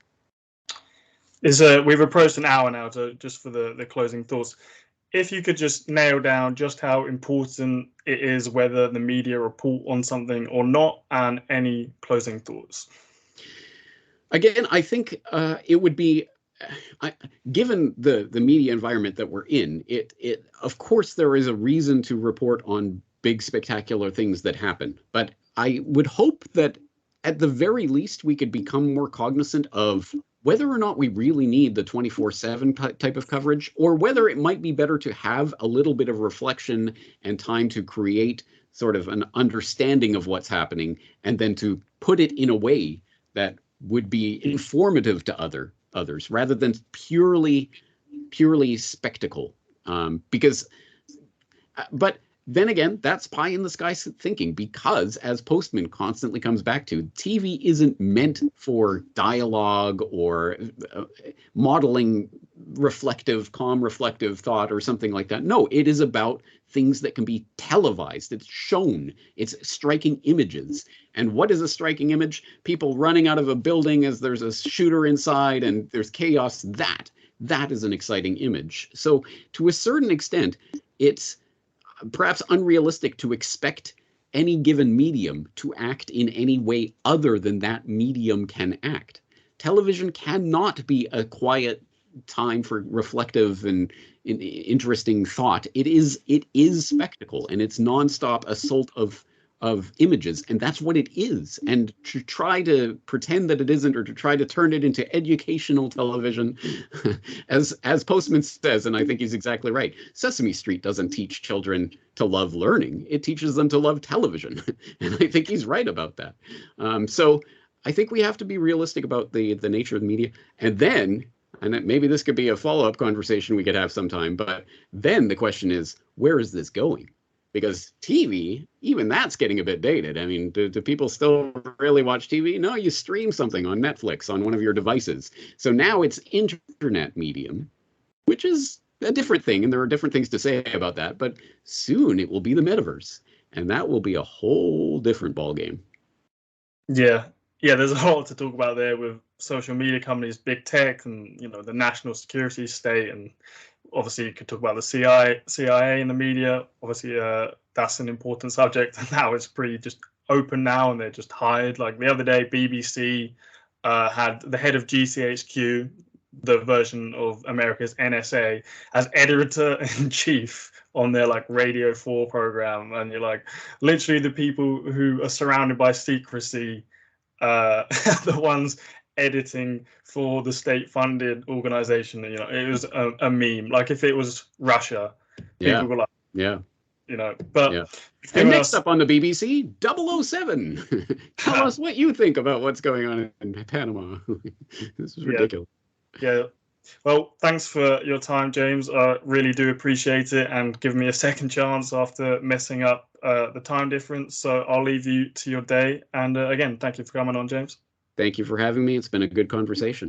We've approached an hour now, so just for the closing thoughts. If you could just nail down just how important it is whether the media report on something or not, and any closing thoughts. Again, I think it would be, given the media environment that we're in, it of course there is a reason to report on big spectacular things that happen. But I would hope that at the very least we could become more cognizant of whether or not we really need the 24/7 type of coverage, or whether it might be better to have a little bit of reflection and time to create sort of an understanding of what's happening, and then to put it in a way that would be informative to others rather than purely spectacle. But then again, that's pie in the sky thinking, because as Postman constantly comes back to, TV isn't meant for dialogue or modeling calm reflective thought or something like that. No, it is about things that can be televised. It's shown. It's striking images. And what is a striking image? People running out of a building as there's a shooter inside and there's chaos. That is an exciting image. So to a certain extent, it's perhaps unrealistic to expect any given medium to act in any way other than that medium can act. Television cannot be a quiet time for reflective and interesting thought. It is spectacle, and it's nonstop assault of images, and that's what it is. And to try to pretend that it isn't, or to try to turn it into educational television, as Postman says, and I think he's exactly right, Sesame Street doesn't teach children to love learning. It teaches them to love television. And I think he's right about that. So I think we have to be realistic about the nature of the media. And then, and maybe this could be a follow-up conversation we could have sometime, but then the question is, where is this going? Because TV, even that's getting a bit dated. I mean, do people still really watch TV? No, you stream something on Netflix on one of your devices. So now it's internet medium, which is a different thing. And there are different things to say about that. But soon it will be the metaverse. And that will be a whole different ballgame. Yeah. Yeah, there's a lot to talk about there with social media companies, big tech, and the national security state, and obviously you could talk about the CIA in the media. Obviously, that's an important subject. And now it's pretty just open now, and they're just hired. Like the other day, BBC had the head of GCHQ, the version of America's NSA, as editor-in-chief on their Radio 4 program. And you're like, literally the people who are surrounded by secrecy, the ones editing for the state-funded organization. It was a meme. Like if it was Russia, people were like, but yeah. And next up on the BBC, 007. Tell us what you think about what's going on in Panama. This is ridiculous. Yeah. Well, thanks for your time, James. I really do appreciate it, and give me a second chance after messing up the time difference. So I'll leave you to your day. And again, thank you for coming on, James. Thank you for having me. It's been a good conversation.